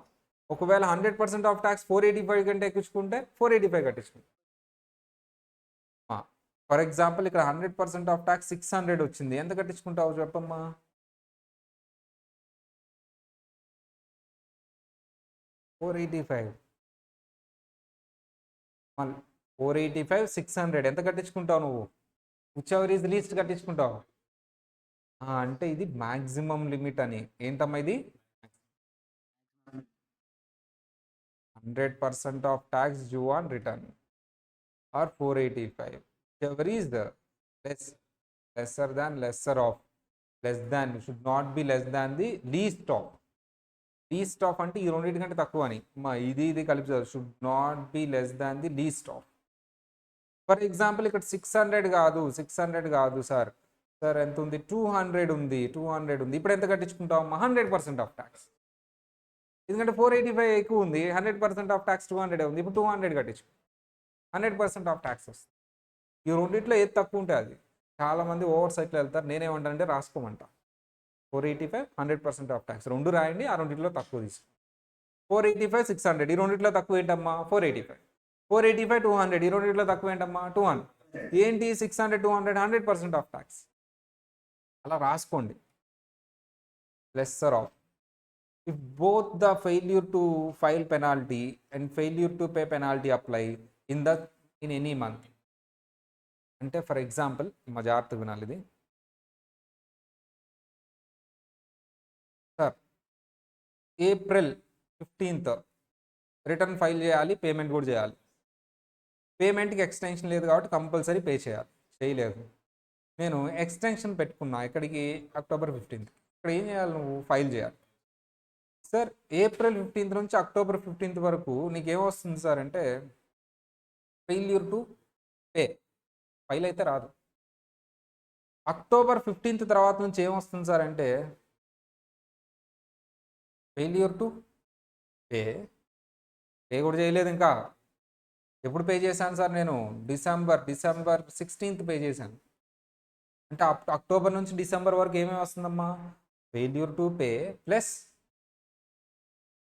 ఒకవేళ 100% ఆఫ్ ట్యాక్స్ 485 కంటే ఎక్కించుకుంటే 485 కట్టించుకుంటాం. ఫర్ ఎగ్జాంపుల్ ఇక్కడ 100% ఆఫ్ ట్యాక్స్ 600 వచ్చింది, ఎంత కట్టించుకుంటావు చెప్పమ్మా? 485. 485 600 ఎంత కట్టించుకుంటావు నువ్వు? విచ్ ఎవర్ ఈజ్ లీస్ట్ కట్టించుకుంటావు. అంటే ఇది మ్యాక్సిమం లిమిట్ అని. ఏంటమ్మా ఇది? 100% of tax due on return or 485. Whichever is the lesser than lesser of, less than should not be less than the least of. Least of అంటే ఈ రెండింటి కంటే తక్కువ అని. ఇది కలిపి should not be less than the least of. For example ఇక్కడ 600 కాదు సార్. సార్ ఎంత ఉంది? 200 ఉంది. ఇప్పుడు ఎంత కట్టించుకుంటాం? 100% ఆఫ్ ట్యాక్స్. ఎందుకంటే 485 ఎక్కువ ఉంది, 100% ఆఫ్ ట్యాక్స్ 200 ఉంది. ఇప్పుడు 200 కట్టించుకో, 100% ఆఫ్ ట్యాక్స్ వస్తుంది. ఈ రెండింటిలో ఏది తక్కువ ఉంటే అది. చాలామంది ఓవర్ సైట్లో వెళ్తారు. నేనేమంటానంటే రాసుకోమంటా. 485 100% ఆఫ్ ట్యాక్స్ రెండు రాయండి, ఆ రెండింటిలో తక్కువ తీసుకోండి. 485 600 ఈ రెండిట్లో తక్కువ ఏంటమ్మా 485. 485 200 ఈ రెండిట్లో తక్కువ ఏంటమ్మా 200. ఏంటి 600 200 100% ఆఫ్ ట్యాక్స్. అలా రాసుకోండి. Lesser of if both the failure to file penalty and failure to pay penalty apply in any month. అంటే ఫర్ ఎగ్జాంపుల్ మా జాగ్రత్తగా వినాలి ఇది. Sir April 15th return file చేయాలి, పేమెంట్ కూడా చేయాలి. పేమెంట్కి ఎక్స్టెన్షన్ లేదు కాబట్టి కంపల్సరీ పే చేయాలి. చేయలేదు, నేను ఎక్స్టెన్షన్ పెట్టుకున్నా ఎక్కడికి అక్టోబర్ 15th. ఇక్కడ ఏం చేయాలి, నువ్వు ఫైల్ చేయాలి. సార్ ఏప్రిల్ 15th నుంచి అక్టోబర్ 15th వరకు నీకేమొస్తుంది సార్ అంటే ఫెయిల్యూర్ టు పే, ఫైల్ అయితే రాదు. అక్టోబర్ 15th తర్వాత నుంచి ఏమొస్తుంది సార్ అంటే ఫెయిల్యూర్ టు పే. పే కూడా చేయలేదు ఇంకా. ఎప్పుడు పే చేశాను సార్ నేను? డిసెంబర్ 16th పే చేశాను. అంటే అక్టోబర్ నుంచి డిసెంబర్ వరకు ఏమేమి వస్తుందమ్మా? Failure to pay plus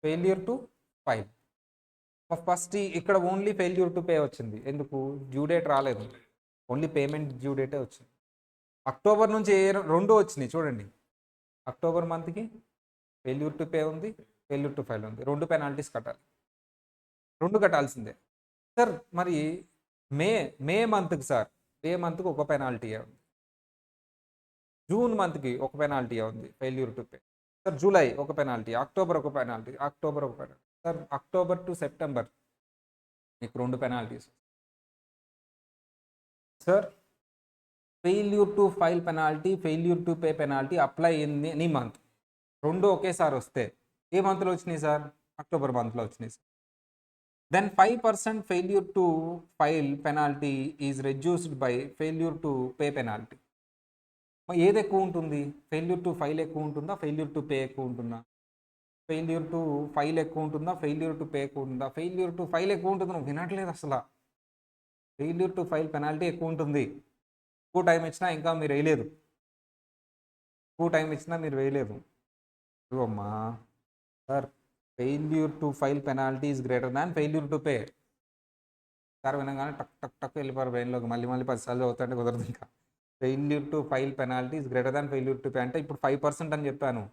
failure to file. First ఇక్కడ ఓన్లీ ఫెయిల్యూర్ టు పే వచ్చింది. ఎందుకు? డ్యూ డేట్ రాలేదు, ఓన్లీ పేమెంట్ డ్యూ డేటే వచ్చింది. అక్టోబర్ నుంచి రెండు వచ్చినాయి చూడండి. అక్టోబర్ మంత్కి ఫెయిల్యూర్ టు పే ఉంది, ఫెయిల్యూర్ టు ఫైల్ ఉంది. రెండు పెనాల్టీస్ కట్టాలి, రెండు కట్టాల్సిందే. సార్ మరి మే మంత్కి సార్, మే మంత్కి ఒక పెనాల్టీ ఉంది, జూన్ మంత్కి ఒక పెనాల్టీ ఉంది failure to pay. Sir July ఒక పెనాల్టీ, అక్టోబర్ ఒక పెనాల్టీ, అక్టోబర్ ఒక penalty. Sir October to September మీకు రెండు penalties. Sir failure to file penalty, failure to pay penalty apply in any month. రెండు ఒకేసారి వస్తే ఏ మంత్లో వచ్చినాయి సార్? అక్టోబర్ మంత్లో వచ్చినాయి సార్. Then 5% failure to file penalty is reduced by failure to pay penalty. ఏది ఎక్కువ ఉంటుంది? ఫెయిల్యూర్ టు ఫైల్ ఎక్కువ ఉంటుందా, ఫెయిల్యూర్ టు పే ఎక్కువ ఉంటుందా? ఫెయిల్యూర్ టు ఫైల్ ఎక్కువ ఉంటుందా, ఫెయిల్యూర్ టు పే ఎక్కువ ఉంటుందా? ఫెయిల్యూర్ టు ఫైల్ ఎక్కువ ఉంటుంది. నువ్వు వినట్లేదు అసలు. ఫెయిల్యూర్ టు ఫైల్ పెనాల్టీ ఎక్కువ ఉంటుంది. ఎక్కువ టైం ఇచ్చినా ఇంకా మీరు వేయలేదు, ఎక్కువ టైం ఇచ్చినా మీరు వేయలేదు. అమ్మా sir failure to file penalty is greater than failure to pay. Sir వినగానే టక్ టక్ టక్ వెళ్ళిపోయారు బ్రెయిన్లోకి. మళ్ళీ 10 సార్లు చదువుతుంటే కుదరదు ఇంకా. Failure to file penalty is greater than failure to pay అంటే ఇప్పుడు 5% అని చెప్పాను,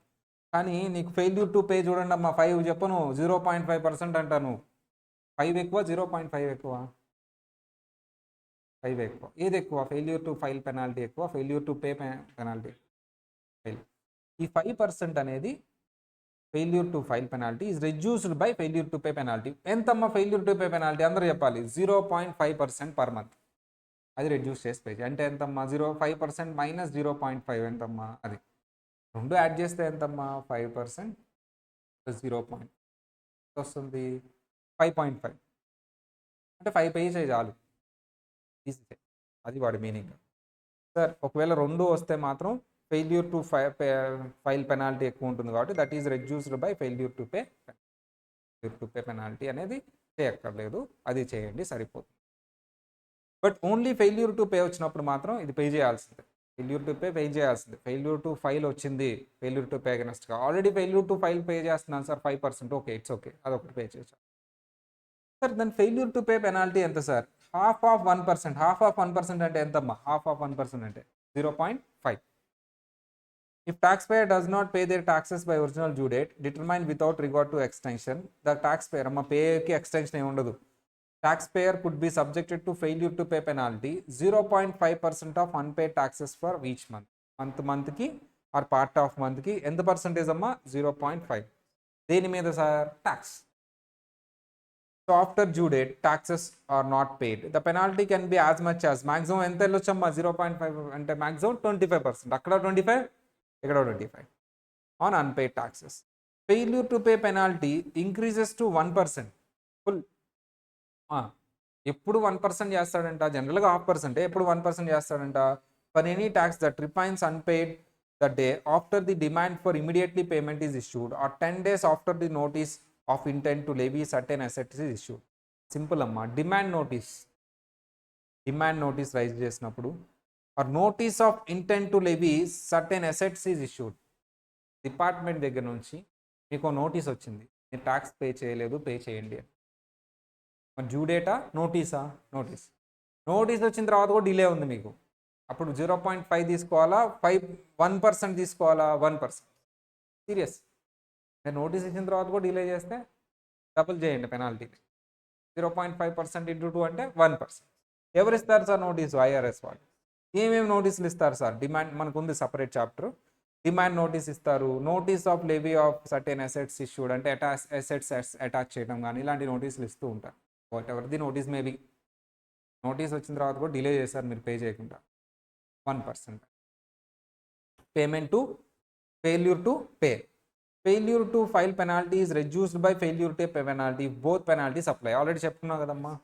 కానీ నీకు ఫెయిల్యూర్ టు పే చూడండి అమ్మా 5 చెప్పను, 0.5% అంటాను. 5 ఎక్కువ 0.5 ఎక్కువ? 5 ఎక్కువ. ఏది ఎక్కువ? ఫెయిల్యూర్ టు ఫైల్ పెనాల్టీ ఎక్కువ, failure to pay penalty file. ఈ 5% అనేది failure to file penalty is reduced by failure to pay penalty. ఎంతమ్మా ఫెయిల్యూర్ టు పే పెనాల్టీ? అందరూ చెప్పాలి. 0.5% పర్ మంత్. అది రెడ్యూస్ చేసి పే చేయాలి. అంటే ఎంతమ్మా? 5% మైనస్ 0.5 ఎంతమ్మా? అది రెండు యాడ్ చేస్తే ఎంతమ్మా? 5% ప్లస్ 0. వస్తుంది 5.5. అంటే 5 పే చేయి చాలు, ఈజీ. అది వాడి మీనింగ్. సార్ ఒకవేళ రెండు వస్తే మాత్రం ఫెయిల్యూర్ టు ఫైల్ పెనాల్టీ ఎక్కువ ఉంటుంది కాబట్టి that is reduced by failure to pay penalty అనేది చేయక్కర్లేదు, అది చేయండి సరిపోతుంది. But only failure to pay వచ్చినప్పుడు మాత్రం ఇది పే చేయాల్సిందే. ఫెయిల్యూర్ టు పే చేయాల్సిందే. ఫెయిల్యూర్ టు ఫైల్ వచ్చింది, ఫెయిల్యూర్ టు పే అగెన్స్ట్గా already failure to file pay చేస్తున్నాను సార్ 5%, ఓకే ఇట్స్ ఓకే, అదొకటి పే చేసాను సార్. దాని ఫెయిల్యూర్ టు పే పెనాల్టీ ఎంత sir? Half of 1%. Half of 1% అంటే ఎంతమ్మా? హాఫ్ ఆఫ్ 1% అంటే 0.5. If taxpayer does not pay their taxes by original due date determined without regard to extension, the taxpayer పేకి ఎక్స్టెన్షన్ ఏమి ఉండదు. Taxpayer could be subjected to failure to pay penalty 0.5% of unpaid taxes for each month. మంత్కి ఆర్ పార్ట్ ఆఫ్ మంత్కి ఎంత పర్సంటేజ్ అమ్మా? 0.5. దేని మీద sir? Tax. So after due date taxes are not paid, the penalty can be as much as maximum ఎంత వెళ్ళొచ్చమ్మా? 0.5 అంటే maximum 25%. అక్కడ 25, ఇక్కడ 25 on unpaid taxes. Failure to pay penalty increases to 1%. Full ఎప్పుడు 1% చేస్తాడంట? జనరల్గా 0.5%, ఎప్పుడు 1% చేస్తాడంట? For any tax that remains unpaid the day after the demand for immediately payment is issued or 10 days after the notice of intent to levy certain assets is issued. Simple అమ్మా. డిమాండ్ నోటీస్ రైజ్ చేసినప్పుడు or notice of intent to levy certain assets is issued. Department దగ్గర నుంచి మీకు నోటీస్ వచ్చింది, మీరు ట్యాక్స్ పే చేయలేదు, పే చేయండి అని. మరి డ్యూ డేటా నోటీసా? నోటీస్. నోటీస్ వచ్చిన తర్వాత కూడా డిలే ఉంది మీకు. అప్పుడు 0.5 తీసుకోవాలా, 1% తీసుకోవాలా? 1%. సీరియస్. మీరు నోటీస్ ఇచ్చిన తర్వాత కూడా డిలే చేస్తే డబుల్ చేయండి పెనాల్టీ. 0.5% ఇంటూ 2 అంటే 1%. ఎవరు ఇస్తారు సార్ నోటీసు? ఐఆర్ఎస్ వాళ్ళు. ఏమేమి నోటీసులు ఇస్తారు సార్? డిమాండ్ మనకు ఉంది సపరేట్ చాప్టర్. డిమాండ్ నోటీస్ ఇస్తారు, notice of levy of certain assets issued, అంటే అసెట్స్ అటాచ్ చేయడం కానీ ఇలాంటి నోటీసులు ఇస్తూ ఉంటారు. Whatever the notice maybe. Notice వచ్చిన తర్వాత కూడా డిలే చేస్తారు మీరు పే చేయకుండా, 1%. Payment to failure to pay. Failure to file penalty is reduced by failure to pay penalty. Both penalties apply. Already చెప్తున్నా కదమ్మా.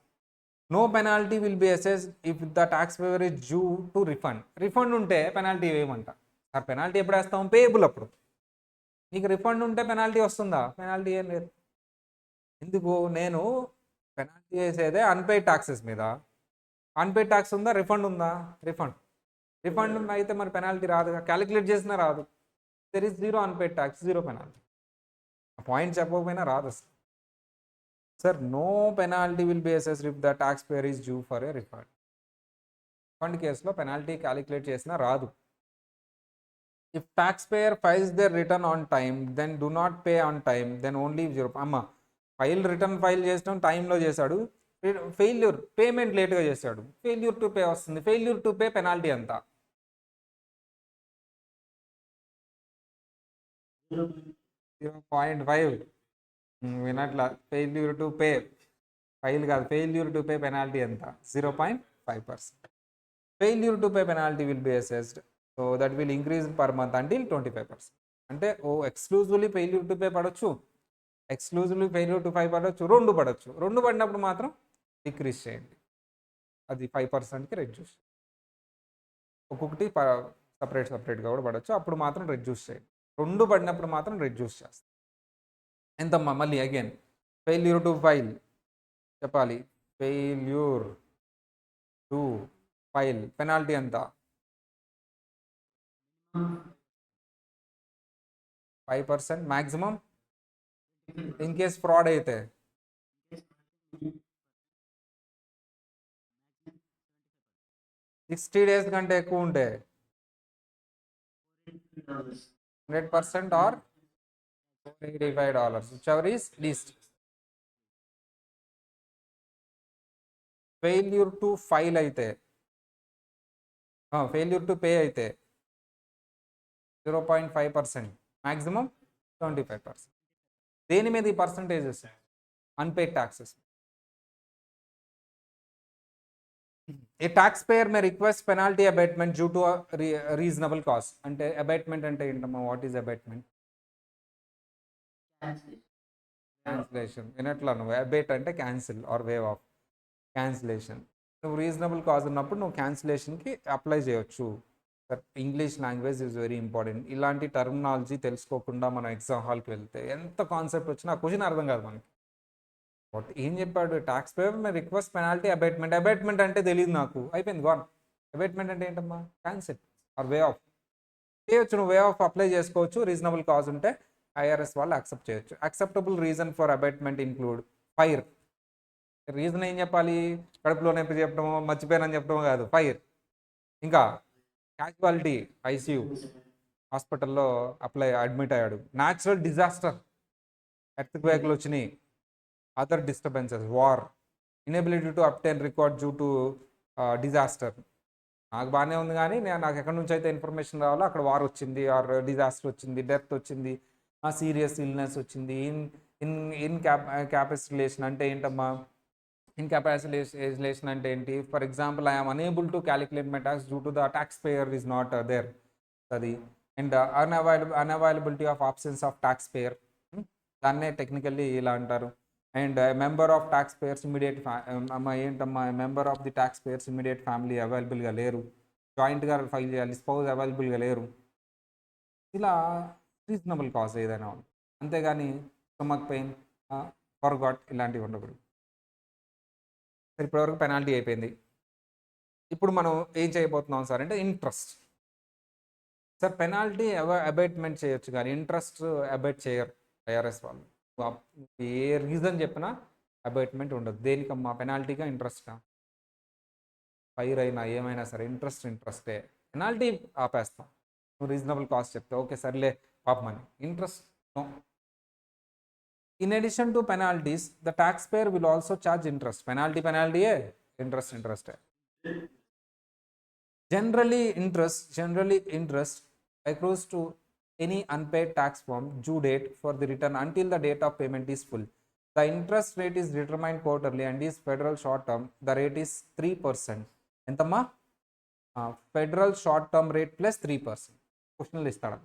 No penalty will be assessed if the tax payer is due to refund. Refund ఉంటే పెనాల్టీ వేయమంట. సార్ పెనాల్టీ ఎప్పుడు వేస్తాం? పేయబుల్ అప్పుడు. నీకు రిఫండ్ ఉంటే పెనాల్టీ వస్తుందా? పెనాల్టీ ఏం లేదు. ఎందుకు? నేను పెనాల్టీ వేసేదే అన్పెయిడ్ ట్యాక్సెస్ మీద. అన్పెయిడ్ ట్యాక్స్ ఉందా? రిఫండ్ ఉందా? రిఫండ్. రిఫండ్ అయితే మరి పెనాల్టీ రాదుగా, క్యాలిక్యులేట్ చేసినా రాదు. There is zero unpaid tax, zero penalty. ఆ పాయింట్ చెప్పకపోయినా రాదు అసలు. Sir no penalty will be assessed if the tax payer is due for a refund. Refund కేసులో పెనాల్టీ క్యాలిక్యులేట్ చేసినా రాదు. If tax payer files their return on time then do not pay on time then only 0. అమ్మ రిటర్న్ ఫైల్ చేసిన టైంలో చేశాడు, ఫెయిల్యూర్ పేమెంట్ లేట్గా చేశాడు, ఫెయిల్యూర్ టు పే వస్తుంది. ఫెయిల్యూర్ టు పే పెనాల్టీ ఎంత? 0.5. వినట్లా. ఫెయిల్యూర్ టు పే ఫైల్ కాదు, ఫెయిల్యూర్ టు పే పెనాల్టీ ఎంత? 0.5%. Failure to pay penalty will be assessed, so that will increase per month until 25%. అంటే ఎక్స్క్లూజివ్లీ ఫెయిల్యూర్ టు పే పడవచ్చు, ఎక్స్క్లూజివ్లీ ఫెయిల్యూర్ టు 5 పడవచ్చు, రెండు పడవచ్చు. రెండు పడినప్పుడు మాత్రం డిక్రీజ్ చేయండి, అది 5%కి రెడ్యూస్. ఒక్కొక్కటి సపరేట్గా కూడా పడవచ్చు, అప్పుడు మాత్రం రెడ్యూస్ చేయండి. రెండు పడినప్పుడు మాత్రం రెడ్యూస్ చేస్తాం. ఎంతమ్మా? మళ్ళీ అగైన్ ఫెయిల్యూర్ టు ఫైల్ చెప్పాలి. ఫెయిల్యూర్ టు ఫైల్ పెనాల్టీ ఎంత? 5% మ్యాక్సిమం. ఇన్ కేస్ ఫ్రాడ్ అయితే 60 days కంటే ఎక్కువ ఉంటే $100% or $85, whichever is least. Failure to file అయితే, ఫెయిల్యూర్ టు పే అయితే 0.5%, మ్యాక్సిమం 25%. దేని మీద ఈ percentages? Unpaid taxes. A tax payer may request penalty abatement due to reasonable cost. అంటే అబేట్మెంట్ అంటే ఏంటమ్మా? What is abatement? క్యాన్సిలేషన్. వినట్లా నువ్వు? అబేట్ అంటే cancel or waive off. Cancellation. నువ్వు రీజనబుల్ కాజ్ ఉన్నప్పుడు నువ్వు క్యాన్సిలేషన్కి అప్లై చేయొచ్చు. English language is very important. ఇలాంటి టర్మినాలజీ తెలుసుకోకుండా మనం ఎగ్జామ్ హాల్కి వెళ్తే ఎంత కాన్సెప్ట్ వచ్చినా క్వశ్చన్ అర్థం కాదు మనకి. బట్ ఏం చెప్పాడు? Tax payer may request penalty abatement. Abatement అంటే తెలియదు నాకు, అయిపోయింది, గాన్. అబేట్మెంట్ అంటే ఏంటమ్మా? Cancel or waive off. చేయొచ్చు, నువ్వు వే ఆఫ్ అప్లై చేసుకోవచ్చు. రీజనబుల్ కాజ్ ఉంటే ఐఆర్ఎస్ వాళ్ళు యాక్సెప్ట్ చేయొచ్చు. Acceptable reason for abatement include fire. Reason ఏం చెప్పాలి? కడుపులో నొప్పి చెప్పడమో, మర్చిపోయానని చెప్పడమో కాదు, ఫైర్. ఇంకా క్యాజువాలిటీ, ఐసీయూ, హాస్పిటల్లో అడ్మిట్ అయ్యాడు. న్యాచురల్ డిజాస్టర్, ఎర్త్క్వేక్లు వచ్చినాయి, other disturbances, war, inability to obtain record due to disaster. నాకు బాగానే ఉంది కానీ నాకు ఎక్కడి నుంచి అయితే ఇన్ఫర్మేషన్ రావాలో అక్కడ వార్ వచ్చింది, ఆర్ డిజాస్టర్ వచ్చింది, డెత్ వచ్చింది, సీరియస్ ఇల్నెస్ వచ్చింది. ఇన్కాపాసిలేషన్ అంటే ఏంటమ్మా? ఇన్కాపాసిలేషన్ అంటే ఏంటి? For example, I'm unable to calculate my tax due to the tax payer is not there, అది. And unavailability of options of taxpayer, దాన్నే టెక్నికల్లీ ఇలా అంటారు. And member of taxpayers immediate ఏంటమ్మా? Member of the taxpayers immediate family అవైలబుల్గా లేరు, జాయింట్గా ఫైల్ చేయాలి, స్పౌజ్ అవైలబుల్గా లేరు. ఇలా రీజనబుల్ కాజ్ ఏదైనా ఉంది, అంతేగాని స్టమక్ పెయిన్, ఫర్గాట్ ఇలాంటివి ఉండకూడదు. ఇప్పటివరకు పెనాల్టీ అయిపోయింది. ఇప్పుడు మనం ఏం చేయబోతున్నాం సార్ అంటే ఇంట్రెస్ట్. సార్ పెనాల్టీ అబేట్మెంట్ చేయొచ్చు కానీ ఇంట్రెస్ట్ అబేట్ చేయరు ఐఆర్ఎస్ వాళ్ళు. ఏ రీజన్ చెప్పినా అబైట్మెంట్ ఉండదు. దేనికమ్మా? పెనాల్టీగా, ఇంట్రెస్ట్గా? ఫైర్ అయినా ఏమైనా సరే ఇంట్రెస్టే. పెనాల్టీ ఆపేస్తాం. నువ్వు రీజనబుల్ కాస్ట్ చెప్తే ఓకే సర్లే పాపమని. Interest no. In addition to penalties the tax payer will also charge interest. పెనాల్టీయే, ఇంట్రెస్టే. Generally, interest accrues to any unpaid tax form due date for the return until the date of payment is full. The interest rate is determined quarterly and is federal short term. The rate is 3%. ఎంతమ్మా? Federal short term rate plus 3%. క్వశ్చన్లు ఇస్తాడు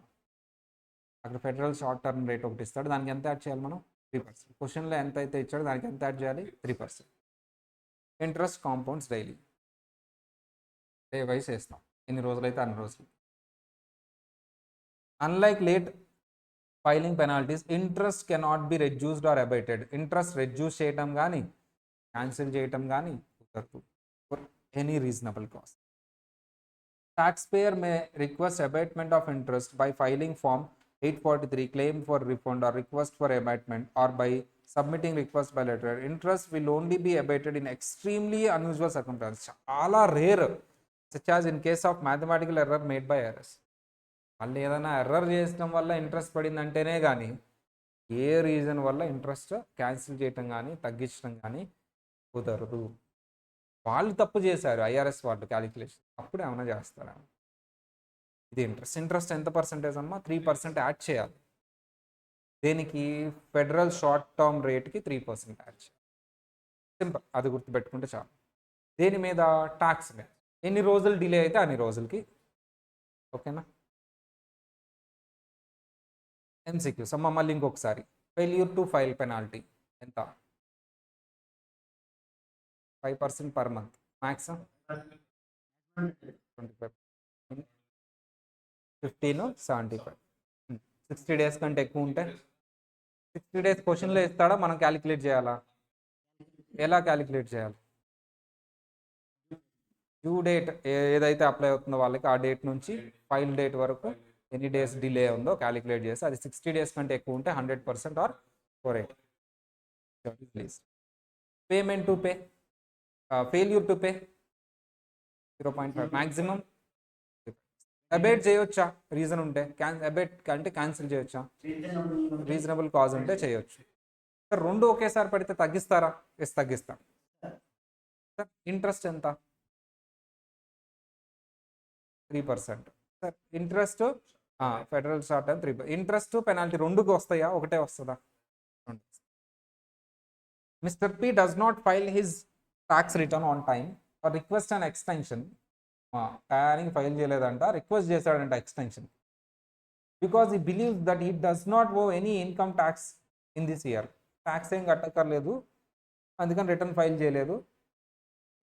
అక్కడ. ఫెడరల్ షార్ట్ టర్మ్ రేట్ ఒకటి ఇస్తాడు, దానికి ఎంత యాడ్ చేయాలి మనం? 3%. క్వశ్చన్లో ఎంత అయితే ఇచ్చాడో దానికి ఎంత యాడ్ చేయాలి? 3%. Interest compounds daily. Day wise వేస్తాం, ఎన్ని రోజులైతే అన్ని రోజులు. Unlike late filing penalties, interest cannot be reduced or abated. Interest reduce చేయటం కానీ క్యాన్సిల్ చేయటం కానీ కుదరదు for any reasonable cause. Taxpayer may request abatement of interest by filing Form 843, claim for refund or request for abatement, or by submitting request by letter. Interest will only be abated in extremely unusual circumstances. చాలా rare, such as in case of mathematical error made by errors. వాళ్ళు ఏదైనా ఎర్రర్ చేయడం వల్ల ఇంట్రెస్ట్ పడిందంటేనే కానీ ఏ రీజన్ వల్ల ఇంట్రెస్ట్ క్యాన్సిల్ చేయటం కానీ తగ్గించడం కానీ కుదరదు. వాళ్ళు తప్పు చేశారు, ఐఆర్ఎస్ వాళ్ళు క్యాలిక్యులేషన్, అప్పుడు ఏమైనా చేస్తారా? ఇది ఇంట్రెస్ట్ ఎంత పర్సెంటేజ్ అమ్మా? 3% యాడ్ చేయాలి. దేనికి? ఫెడరల్ షార్ట్ టర్మ్ రేట్కి 3% యాడ్ చేయాలి. సింపుల్, అది గుర్తుపెట్టుకుంటే చాలు. దేని మీద? ట్యాక్స్ మీద. ఎన్ని రోజులు డిలే అయితే అన్ని రోజులకి. ఓకేనా? ఎంసీక్యూస్ అమ్మ మళ్ళీ ఇంకొకసారి. ఫెయిల్యూర్ టు ఫైల్ పెనాల్టీ ఎంత? 5% పర్ మంత్, మ్యాక్స్ 25, 15, 75. 60 days కంటే ఎక్కువ ఉంటే 60 days క్వశ్చన్లో ఇస్తాడా? మనం క్యాలిక్యులేట్ చేయాలా? ఎలా క్యాలిక్యులేట్ చేయాలి? డ్యూ డేట్ ఏదైతే అప్లై అవుతుందో వాళ్ళకి ఆ డేట్ నుంచి ఫైల్ డేట్ వరకు ఎన్ని డేస్ డిలే ఉందో క్యాలిక్యులేట్ చేసి, అది 60 days కంటే ఎక్కువ ఉంటే 100% or 480. Please. Payment to pay, failure to pay 0.5 maximum. Abate చేయొచ్చా రీజన్ ఉంటే? అబేట్ అంటే క్యాన్సిల్ చేయొచ్చా? రీజనబుల్ కాజ్ ఉంటే చేయొచ్చు. సార్ రెండు ఒకేసారి పడితే తగ్గిస్తారా? ఎస్ తగ్గిస్తాం. సార్ ఇంట్రెస్ట్ ఎంత? 3%. Sir interest federal short term 3%. Interest penalty రెండుకి వస్తాయా, ఒకటే వస్తుందా? Mister P does not file his tax return on time or request an extension. టయానికి ఫైల్ చేయలేదంట, రిక్వెస్ట్ చేశాడంట extension. Because he believes that he does not owe any income tax in this year. Tax ఏం కట్టక్కర్లేదు, అందుకని రిటర్న్ ఫైల్ చేయలేదు.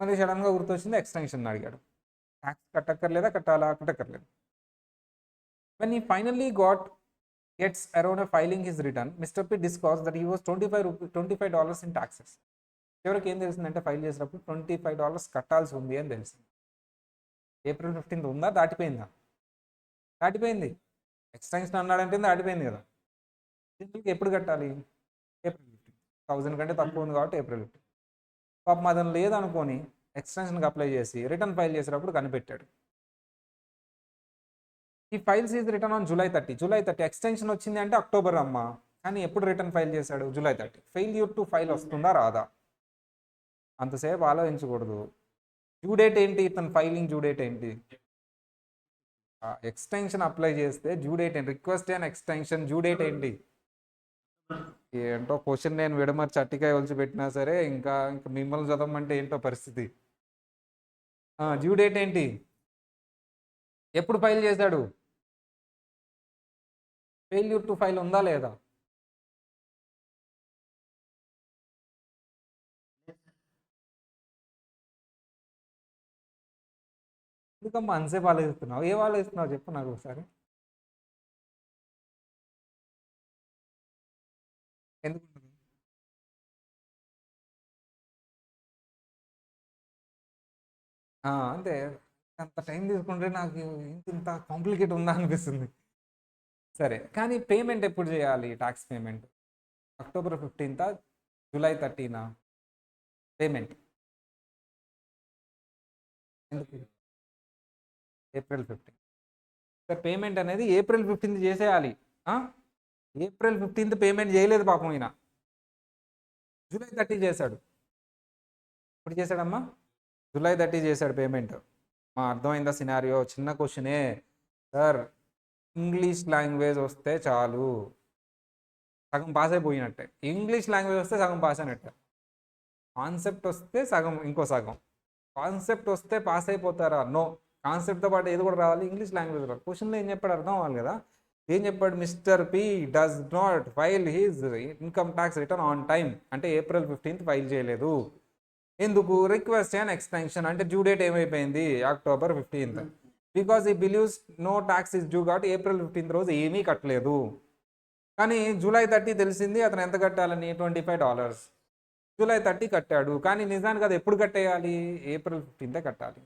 మళ్ళీ సడన్గా గుర్తొచ్చింది, ఎక్స్టెన్షన్ అడిగాడు. ట్యాక్స్ కట్టక్కర్లేదా? కట్టక్కర్లేదు. When he finally gets around a filing his return, Mr. P discussed that he was $25 in taxes. చివరికి ఏం తెలిసిందంటే ఫైల్ చేసినప్పుడు $25 కట్టాల్సి ఉంది అని తెలిసింది. April 15th ఉందా? దాటిపోయిందా? దాటిపోయింది. ఎక్స్టెన్షన్ అన్నాడంటే దాటిపోయింది కదా. ఎప్పుడు కట్టాలి? April 15th. 1000 కంటే తక్కువ ఉంది కాబట్టి April 15th. పాపం అతను లేదనుకొని ఎక్స్టెన్షన్కి అప్లై చేసి రిటర్న్ ఫైల్ చేసినప్పుడు కనిపెట్టాడు. ఈ files is return on July 30. Extension వచ్చింది అంటే అక్టోబర్ అమ్మా, కానీ ఎప్పుడు రిటర్న్ ఫైల్ చేశాడు? July 30. ఫెయిల్యూర్ టు ఫైల్ వస్తుందా రాదా? అంతసేపు ఆలోచించకూడదు. డ్యూ డేట్ ఏంటి? ఇతను ఫైలింగ్ డ్యూ డేట్ ఏంటి? ఎక్స్టెన్షన్ అప్లై చేస్తే డ్యూ డేట్ ఏంటి? Request and extension due date ఏంటి? ఏంటో క్వశ్చన్ నేను విడమర్చి అట్టికాయ ఒలిచి పెట్టినా సరే ఇంకా మిమ్మల్ని చదవమంటే ఏంటో పరిస్థితి. డ్యూ డేట్ ఏంటి? ఎప్పుడు ఫైల్ చేశాడు? ఫెయిల్యూర్ టు ఫైల్ ఉందా లేదా? ఎందుకమ్మా అంతసేపు ఆలోచిస్తున్నావు? ఏం ఆలోచిస్తున్నావు చెప్పు నాకు ఒకసారి. ఎందుకు అంతే, అంత టైం తీసుకుంటే నాకు ఇంత కాంప్లికేట్ ఉందా అనిపిస్తుంది. సరే, కానీ పేమెంట్ ఎప్పుడు చేయాలి? Tax payment October 15th July 30th payment ఎందుకు ఏప్రిల్ 15th సార్ పేమెంట్ అనేది ఏప్రిల్ 15th చేసేయాలి. ఏప్రిల్ 15th పేమెంట్ చేయలేదు పాపం ఈయన, జూలై 30 చేశాడు. ఇప్పుడు చేశాడమ్మా జూలై 30 చేశాడు పేమెంట్. అర్థమైందా సినారియో? చిన్న క్వశ్చనే సార్. ఇంగ్లీష్ లాంగ్వేజ్ వస్తే చాలు, సగం పాస్ అయిపోయినట్టే. ఇంగ్లీష్ లాంగ్వేజ్ వస్తే సగం పాస్ అయినట్టే. కాన్సెప్ట్ వస్తే సగం, ఇంకో సగం. కాన్సెప్ట్ వస్తే పాస్ అయిపోతారా? నో. కాన్సెప్ట్తో పాటు ఏది కూడా రావాలి, ఇంగ్లీష్ లాంగ్వేజ్ రావాలి. క్వశ్చన్లో ఏం చెప్పాడు అర్థం అవ్వాలి కదా. ఏం చెప్పాడు? Mister P does not file his income tax return on time. అంటే ఏప్రిల్ 15th ఫైల్ చేయలేదు. ఎందుకు? Request and extension. అంటే డ్యూ డేట్ ఏమైపోయింది? October 15th. Because he believes no tax is due కాబట్టి ఏప్రిల్ 15th రోజు ఏమీ కట్టలేదు. కానీ జూలై 30 తెలిసింది అతను ఎంత కట్టాలని, $25. జూలై 30 కట్టాడు. కానీ నిజానికి అది ఎప్పుడు కట్టేయాలి? ఏప్రిల్ 15th కట్టాలి.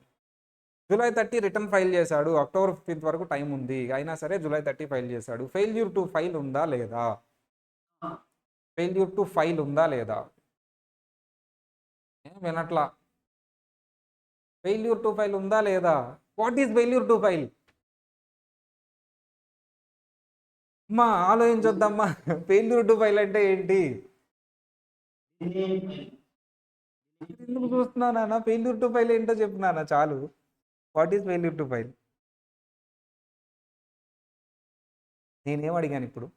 జూలై 30 రిటర్న్ ఫైల్ చేశాడు. అక్టోబర్ 15th వరకు టైం ఉంది, అయినా సరే జూలై 30 ఫైల్ చేశాడు. ఫెయిల్యూర్ టు ఫైల్ ఉందా లేదా? ఫెయిల్యూర్ టు ఫైల్ ఉందా లేదా? వినట్లా. ఫెయిల్యూర్ టు ఫైల్ ఉందా లేదా? What is failure to file? అమ్మా ఆలోచించొద్దమ్మా. ఫెయిల్యూర్ టు ఫైల్ అంటే ఏంటి? ఎందుకు చూస్తున్నానా? ఫెయిల్యూర్ టు ఫైల్ ఏంటో చెప్తున్నానా? చాలు. What is failure to file? నేనేం అడిగాను ఇప్పుడు?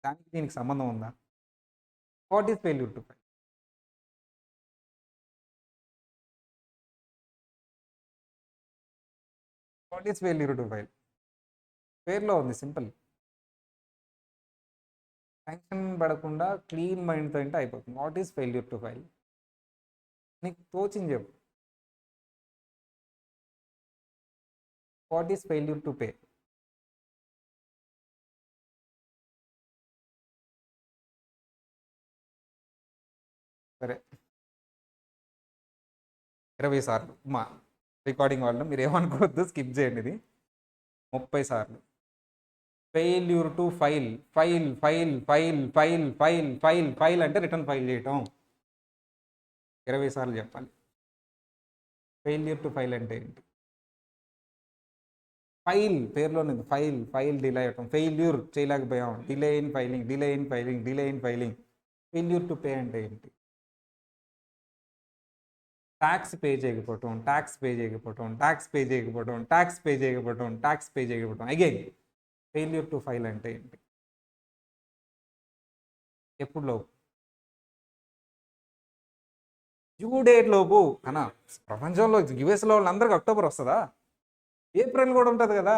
దానికి దీనికి సంబంధం ఉందా? What is failure to file? What is failure to file? పేర్లో ఉంది, సింపుల్. టెన్షన్ పడకుండా క్లీన్ మైండ్తో అంటే అయిపోతుంది. What is failure to file? నీకు తోచింది చెప్పు. What is failure to pay? సరే 20 సార్లు. మా రికార్డింగ్ వాళ్ళు మీరు ఏమనుకోవద్దు, స్కిప్ చేయండి. ఇది 30 సార్లు. Failure to file, file file file file file file file అంటే రిటర్న్ ఫైల్ చేయటం. 20 సార్లు చెప్పాలి. ఫెయిల్యూర్ టు ఫైల్ అంటే ఏంటి? ఫైల్ పేరులోనే ఫైల్, ఫైల్ డిలే అవ్వటం. ఫెయిల్యూర్ చేయలేకపోయాం, delay in filing, delay in filing, delay in filing. Failure to pay అంటే ఏంటి? ట్యాక్స్ పే చేయకపోవటం, ట్యాక్స్ పే చేయకపోవటం, ట్యాక్స్ పే చేయకపోవటం, ట్యాక్స్ పే చేయకపోవటం, ట్యాక్స్ పే చేయకపోవటం. అగైన్ ఫెయిల్యూర్ టు ఫైల్ అంటే ఏంటి? ఎప్పుడు లోపు? డ్యూ డేట్ లోపు అన్నా. ప్రపంచంలో యుఎస్లో వాళ్ళందరికీ అక్టోబర్ వస్తుందా? ఏప్రిల్ కూడా ఉంటుంది కదా.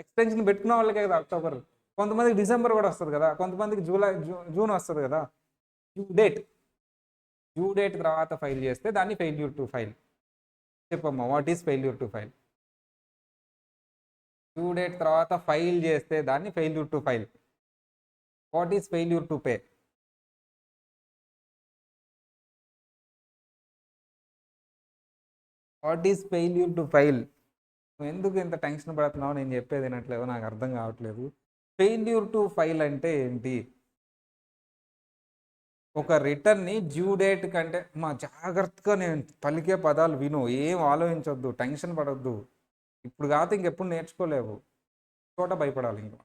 ఎక్స్టెన్షన్ పెట్టుకున్న వాళ్ళకే కదా అక్టోబర్. కొంతమందికి డిసెంబర్ కూడా వస్తుంది కదా, కొంతమందికి జూన్ వస్తుంది కదా. డ్యూ డేట్, డ్యూ డేట్ తర్వాత ఫైల్ చేస్తే దాన్ని ఫెయిల్యూర్ టు ఫైల్. చెప్పమ్మా, what is failure to file? Due date తర్వాత ఫైల్ చేస్తే దాన్ని failure to file. What is failure to pay? What is failure to file? నువ్వు ఎందుకు ఇంత టెన్షన్ పడుతున్నావు? నేను చెప్పేది వినట్లేవు, నాకు అర్థం కావట్లేదు. ఫెయిల్యూర్ టు ఫైల్ అంటే ఏంటి? ఒక రిటర్న్ని డ్యూ డేట్ కంటే జాగ్రత్తగా నేను పలికే పదాలు విను, ఏం ఆలోచించొద్దు, టెన్షన్ పడొద్దు. ఇప్పుడు కాదు ఇంకెప్పుడు నేర్చుకోలేవు. చోట భయపడాలి. ఇంకా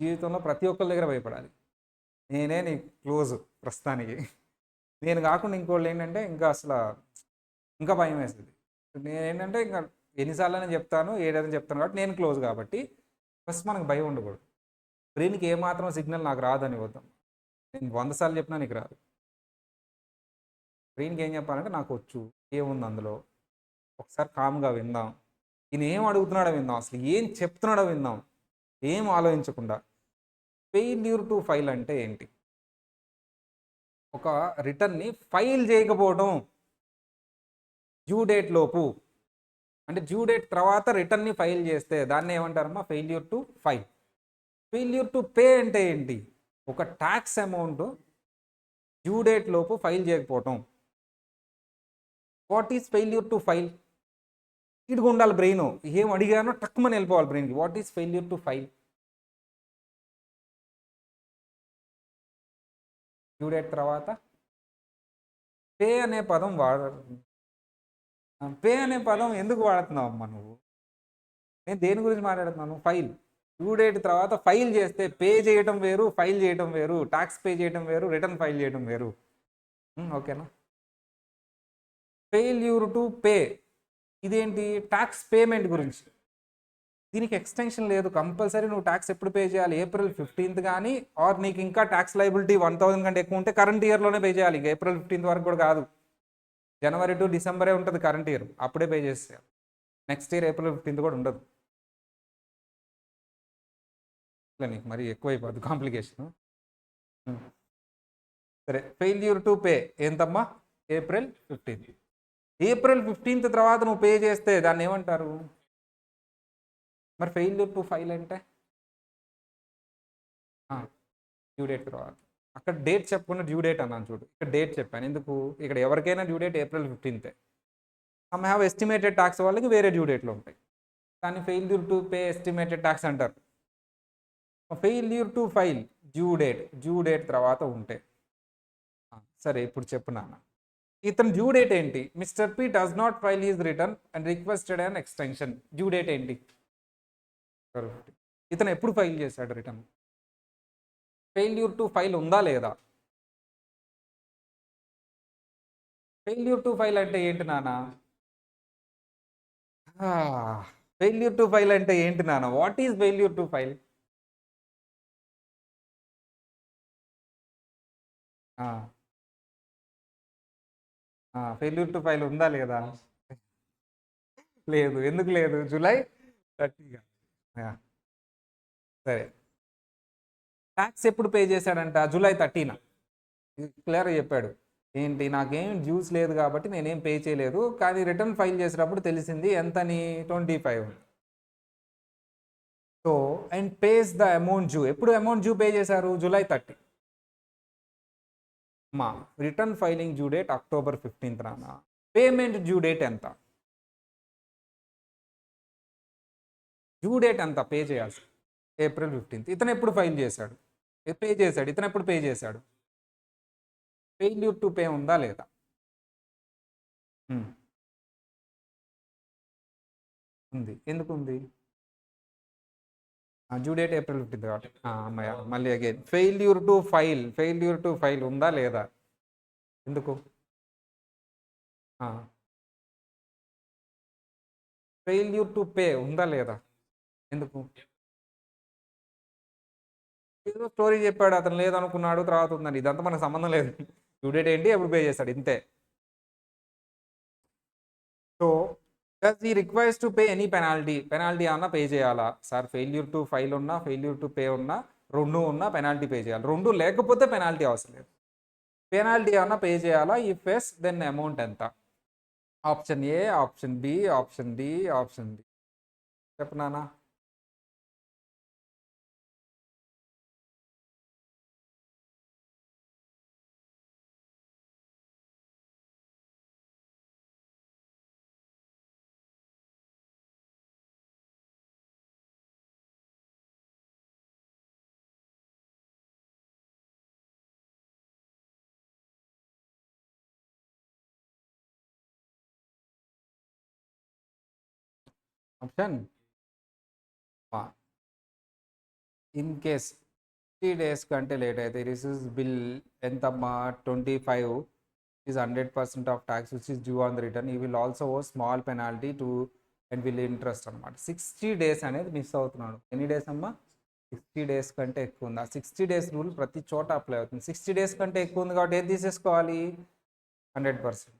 జీవితంలో ప్రతి ఒక్కరి దగ్గర భయపడాలి. నేనే నీ క్లోజ్ ప్రస్తుతానికి. నేను కాకుండా ఇంకోళ్ళు ఏంటంటే ఇంకా అసలు ఇంకా భయం వేస్తుంది. నేనేంటంటే ఇంకా ఎన్నిసార్లు చెప్తాను, ఏదైనా చెప్తాను కాబట్టి నేను క్లోజ్ కాబట్టి ఫస్ట్ మనకు భయం ఉండకూడదు. బ్రెయిన్కి ఏమాత్రం సిగ్నల్ నాకు రాదని వద్దాం. నేను 100 సార్లు చెప్పినా నీకు రాదు. బ్రెయిన్కి ఏం చెప్పాలంటే నాకు వచ్చు, ఏముంది అందులో, ఒకసారి కామ్గా విందాం, ఈయన ఏం అడుగుతున్నాడో విందాం, అసలు ఏం చెప్తున్నాడో విందాం, ఏం ఆలోచించకుండా. ఫెయిల్యూర్ టు ఫైల్ అంటే ఏంటి? ఒక రిటర్న్ని ఫైల్ చేయకపోవడం డ్యూ డేట్ లోపు. అంటే డ్యూ డేట్ తర్వాత రిటర్న్ని ఫైల్ చేస్తే దాన్ని ఏమంటారమ్మా? Failure to file. Failure to pay అంటే ఏంటి? ఒక ట్యాక్స్ అమౌంట్ డ్యూ డేట్ లోపు ఫైల్ చేయకపోవటం. What is failure to file? ఇటుగా ఉండాలి బ్రెయిన్. ఏం అడిగానో టక్కుమని వెళ్ళిపోవాలి బ్రెయిన్కి. What is failure to file? Due date తర్వాత పే అనే పదం పే అనే పదం ఎందుకు వాడుతున్నావు అమ్మా నువ్వు? నేను దేని గురించి మాట్లాడుతున్నాను? ఫైల్. డ్యూ డేట్ తర్వాత ఫైల్ చేస్తే పే చేయటం వేరు, ఫైల్ చేయటం వేరు, ట్యాక్స్ పే చేయటం వేరు, రిటర్న్ ఫైల్ చేయటం వేరు. ఓకేనా? ఫెయిల్యూర్ టు పే ఇదేంటి? ట్యాక్స్ పేమెంట్ గురించి. దీనికి ఎక్స్టెన్షన్ లేదు, కంపల్సరీ నువ్వు ట్యాక్స్ ఎప్పుడు పే చేయాలి? April 15th కానీ, ఆర్ నీకు ఇంకా ట్యాక్స్ లైబిలిటీ 1000 కంటే ఎక్కువ ఉంటే కరెంట్ ఇయర్లోనే పే చేయాలి. ఇంకా April 15th వరకు కూడా కాదు. జనవరి టు డిసెంబరే ఉంటుంది కరెంట్ ఇయర్, అప్పుడే పే చేసేయాలి. నెక్స్ట్ ఇయర్ April 15th కూడా ఉండదు. ఇట్లా నీకు మరి ఎక్కువైపోద్ది కాంప్లికేషన్. సరే, ఫెయిల్యూర్ టు పే ఎంతమ్మా? April 15th. April 15th తర్వాత నువ్వు పే చేస్తే దాన్ని ఏమంటారు? మరి ఫెయిల్యూర్ టు ఫైల్ అంటే డ్యూ డేట్ తర్వాత. అక్కడ డేట్ చెప్పకుండా డ్యూ డేట్ అన్నాను చూడు, ఇక్కడ డేట్ చెప్పాను ఎందుకు? ఇక్కడ ఎవరికైనా due date April 15th. Some have estimated tax వాళ్ళకి వేరే డ్యూ డేట్లు ఉంటాయి, కానీ failure to pay estimated tax అంటారు. Failure to file due date తర్వాత ఉంటే. సరే, ఇప్పుడు చెప్పు నాన్న, ఇతను డ్యూ డేట్ ఏంటి? Mister P does not file is return and requested and extension. Due date ఏంటి? ఇతను ఎప్పుడు ఫైల్ చేశాడు రిటర్న్? ఫెయిల్యూర్ టు ఫైల్ ఉందా లేదా? ఫెయిల్యూర్ టు ఫైల్ అంటే ఏంటి నాన్న? ఫెయిల్యూర్ టు ఫైల్ అంటే ఏంటి నాన్న? What is failure to file? Failure to file ఉందా లేదా? లేదు. ఎందుకు లేదు? July 30. సరే, ట్యాక్స్ ఎప్పుడు పే చేశాడంట? July 30న. క్లియర్గా చెప్పాడు. ఏంటి, నాకేం డ్యూస్ లేదు కాబట్టి నేనేం పే చేయలేదు, కానీ రిటర్న్ ఫైల్ చేసేటప్పుడు తెలిసింది ఎంతని? 25. So and pays the amount due. ఎప్పుడు అమౌంట్ డ్యూ పే చేశారు? July 30. మా return filing due date October 15th రానా? పేమెంట్ డ్యూ డేట్ ఎంత? డ్యూ డేట్ ఎంత పే చేయాల్సి? April 15th. ఇతను ఎప్పుడు ఫైల్ చేశాడు? పే చేశాడు. ఇతను ఎప్పుడు పే చేశాడు? ఫెయిల్యూర్ టు పే ఉందా లేదా? ఉంది. ఎందుకు ఉంది? డ్యూ డేట్ April 15th కాబట్టి. అమ్మాయ మళ్ళీ అగైన్ ఫెయిల్యూర్ టు ఫైల్ ఉందా లేదా? ఎందుకు? ఫెయిల్యూర్ టు పే ఉందా లేదా? ఎందుకు? ఏదో స్టోరీ చెప్పాడు, అతను లేదనుకున్నాడు, తర్వాత ఉందండి. ఇదంతా మనకు సంబంధం లేదు. డ్యూ డేట్ ఏంటి, ఎప్పుడు పే చేస్తాడు, ఇంతే. So does he requires to pay any penalty అన్నా పే చేయాలా? సార్, ఫెయిల్యూర్ టు ఫైల్ ఉన్నా, ఫెయిల్యూర్ టు పే ఉన్నా, రెండు ఉన్నా పెనాల్టీ పే చేయాలి. రెండు లేకపోతే పెనాల్టీ అవసరం లేదు. పెనాల్టీ అన్నా పే చేయాలా? ఇఫ్ ఎస్ దెన్ అమౌంట్ ఎంత? Option A, option B, option D, option D. చెప్పనానా? ఆప్షన్ ఇన్ కేస్ 3 days కంటే లేట్ అయితే రిసీవ్స్ బిల్ ఎంతమ్మా? 25 is 100% of tax which is due on the return. You will also owe small penalty to and will interest అనమాట. 60 days అనేది మిస్ అవుతున్నాడు. ఎన్ని డేస్ అమ్మా? 60 days కంటే ఎక్కువ ఉంది. ఆ 60 days రూల్ ప్రతి చోట అప్లై అవుతుంది. 60 days కంటే ఎక్కువ ఉంది కాబట్టి ఏం తీసేసుకోవాలి? 100%.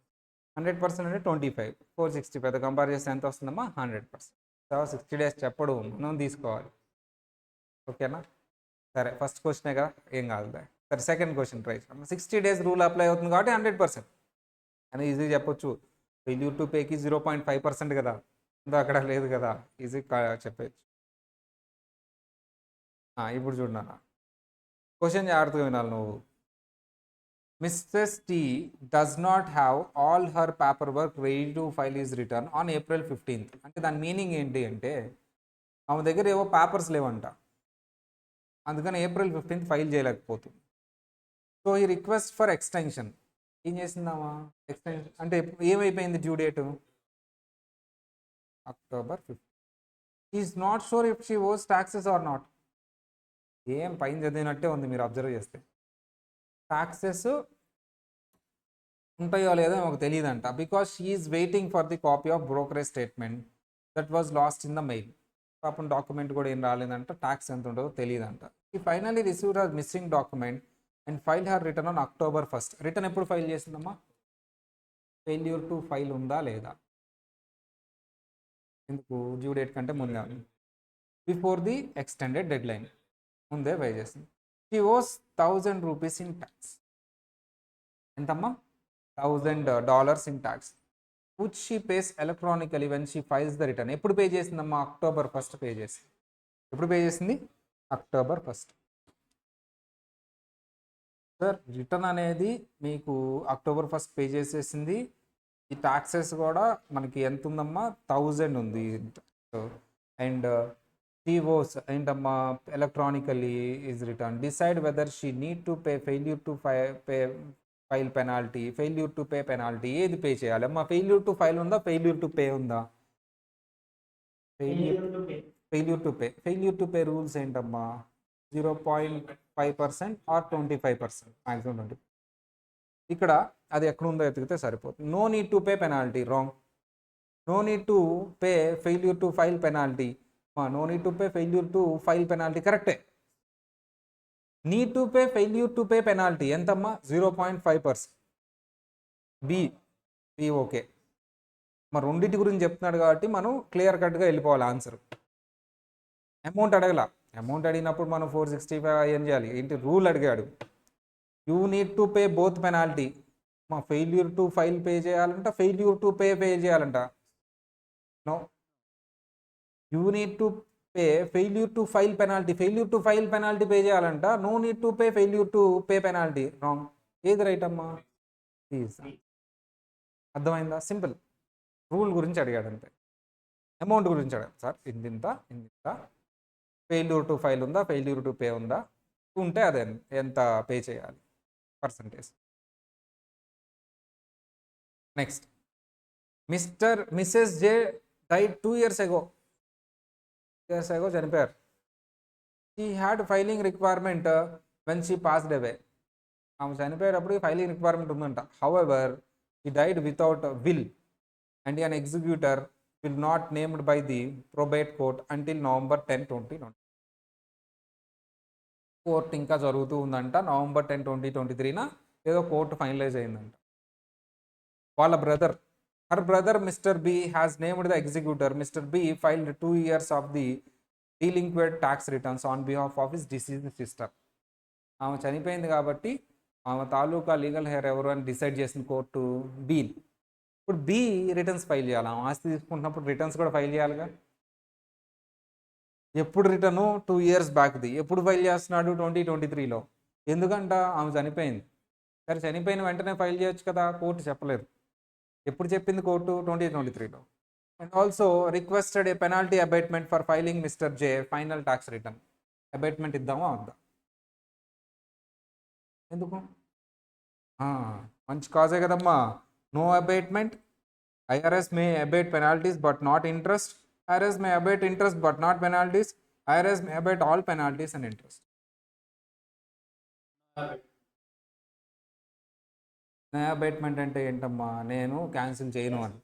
100% అంటే 25, 460. పెద్ద కంపేర్ చేస్తే ఎంత వస్తుందమ్మా? 100%. సో 60 days చెప్పడు, మనం తీసుకోవాలి. ఓకేనా? సరే, ఫస్ట్ క్వశ్చనే కదా, ఏం కాదు. సరే, సెకండ్ క్వశ్చన్ ట్రై చేద్దాం. 60 days రూల్ అప్లై అవుతుంది కాబట్టి 100% అని ఈజీ చెప్పొచ్చు. ఫెయిల్యూర్ టు పేకి 0.5% కదా, ఇంకా అక్కడ లేదు కదా, ఈజీ చెప్పచ్చు. ఇప్పుడు చూడన్నా, క్వశ్చన్ జాగ్రత్తగా వినాలి నువ్వు. Mrs T does not have all her paper work ready to file is return on April 15th. అంటే దాని మీనింగ్ ఏంటి అంటే, ఆమె దగ్గర ఏవో పేపర్స్ లేవంట, అందుకని April 15th ఫైల్ చేయలేకపోతుంది. సో ఈ రిక్వెస్ట్ ఫర్ ఎక్స్టెన్షన్ ఏం చేసిందామా? ఎక్స్టెన్షన్ అంటే ఏమైపోయింది due date? October 5th. Is not sure if she ఓస్ ట్యాక్సెస్ ఆర్ నాట్. ఏం పైన చదివినట్టే ఉంది మీరు అబ్జర్వ్ చేస్తే. ట్యాక్సెస్ ఉంటాయో లేదో మాకు తెలియదంట. Because she is waiting for the copy of brokerage statement that was lost in the mail. పాపం డాక్యుమెంట్ కూడా ఏం రాలేదంట, ట్యాక్స్ ఎంత ఉంటుందో తెలియదంట. ఈ finally received her missing document and file her return on October 1st. Return ఎప్పుడు ఫైల్ చేసిందమ్మా? ఫెయిల్యూర్ టు ఫైల్ ఉందా లేదా? ఎందుకు? డ్యూ డేట్ కంటే ముందే, before the extended deadline, ముందే పే చేసింది. She owes 1000 rupees in tax. ఎంతమ్మా? $1000 in tax which she pays electronically when she files the return. ఎప్పుడు పే చేసిందమ్మా? October 1st పే చేసింది. ఎప్పుడు పే చేసింది? October 1st. సార్ రిటర్న్ అనేది మీకు October 1st పే చేసేసింది. ఈ ట్యాక్సెస్ కూడా మనకి ఎంత ఉందమ్మా? 1000 ఉంది. అండ్ టీఓస్ ఏంటమ్మా? Electronically is return. Decide whether she need to pay failure to file penalty, failure to pay penalty. ఏది పే చేయాలి అమ్మా? ఫెయిల్యూర్ టు ఫైల్ ఉందా, ఫెయిల్యూర్ టు పే ఉందా? ఫెయిల్యూర్ టు పే రూల్స్ ఏంటమ్మా? 0.5% ఆర్ 25%, మ్యాక్సిమం 20. ఇక్కడ అది ఎక్కడ ఉందో ఎతికితే సరిపోతుంది. No need to pay penalty, wrong. No need to pay failure to file penalty, no need to pay failure to file penalty కరెక్టే. Need to pay failure to pay penalty ఎంతమ్మా? 0.5%. B okay. మరి రెండింటి గురించి చెప్తున్నాడు కాబట్టి మనం క్లియర్ కట్గా వెళ్ళిపోవాలి ఆన్సర్. అమౌంట్ అడగల. అమౌంట్ అడిగినప్పుడు మనం 465 ఏం చేయాలి? ఏంటి రూల్ అడిగాడు? You need to pay both penalty. మా ఫెయిల్యూర్ టు ఫైల్ పే చేయాలంట, ఫెయిల్యూర్ టు పే చేయాలంట. No, you need to pay failure to file penalty, failure to file penalty pay చేయాలంట. No need to pay failure to pay penalty, wrong. ఏది రైట్ అమ్మా? ప్లీజ్, అర్థమైందా? సింపుల్. రూల్ గురించి అడిగాడు అంతే. అమౌంట్ గురించి అడిగాడు. సార్ ఇంత ఫెయిల్యూర్ టు ఫైల్ ఉందా, ఫెయిల్యూర్ టు పే ఉందా? ఉంటే అదే ఎంత పే చేయాలి, పర్సంటేజ్. నెక్స్ట్, మిస్సెస్ జే డైడ్ 2 years ago. చనిపోయారు. She had filing requirement when she passed away. ఆమె చనిపోయేటప్పుడు ఫైలింగ్ రిక్వైర్మెంట్ ఉందంట. However she died without will and an executor will not named by the probate court until November 10, 2020. Court ఇంకా జరుగుతూ ఉందంట. November 10, 2023 ఏదో కోర్టు ఫైనలైజ్ అయిందంట. వాళ్ళ her brother Mr. B has named the executor. Mr. B filed 2 years of the delinquent tax returns on behalf of his deceased sister. ఆమె చనిపోయింది కాబట్టి ఆమె తాలూకా లీగల్ హెయిర్ ఎవరు అని డిసైడ్ చేసిన కోర్టు బి. ఇప్పుడు బి రిటర్న్స్ ఫైల్ చేయాలి. ఆమె ఆస్తి తీసుకుంటున్నప్పుడు రిటర్న్స్ కూడా ఫైల్ చేయాలిగా. ఎప్పుడు రిటర్ను? 2 years బ్యాక్ది. ఎప్పుడు ఫైల్ చేస్తున్నాడు? 2023లో. ఎందుకంట? ఆమె చనిపోయింది. సరే చనిపోయిన వెంటనే ఫైల్ చేయొచ్చు కదా, కోర్టు చెప్పలేదు. ఎప్పుడు చెప్పింది కోర్టు? 2023లో. And also requested a penalty abatement for filing mister J final tax return. Abatement ఇద్దామా వద్దా? ఎందుకు? మంచి కాజే కదమ్మా. No abatement. IRS may abate penalties but not interest. IRS may abate interest but not penalties. IRS may abate all penalties and interest. అబైట్మెంట్ అంటే ఏంటమ్మా? నేను క్యాన్సిల్ చేయను అని.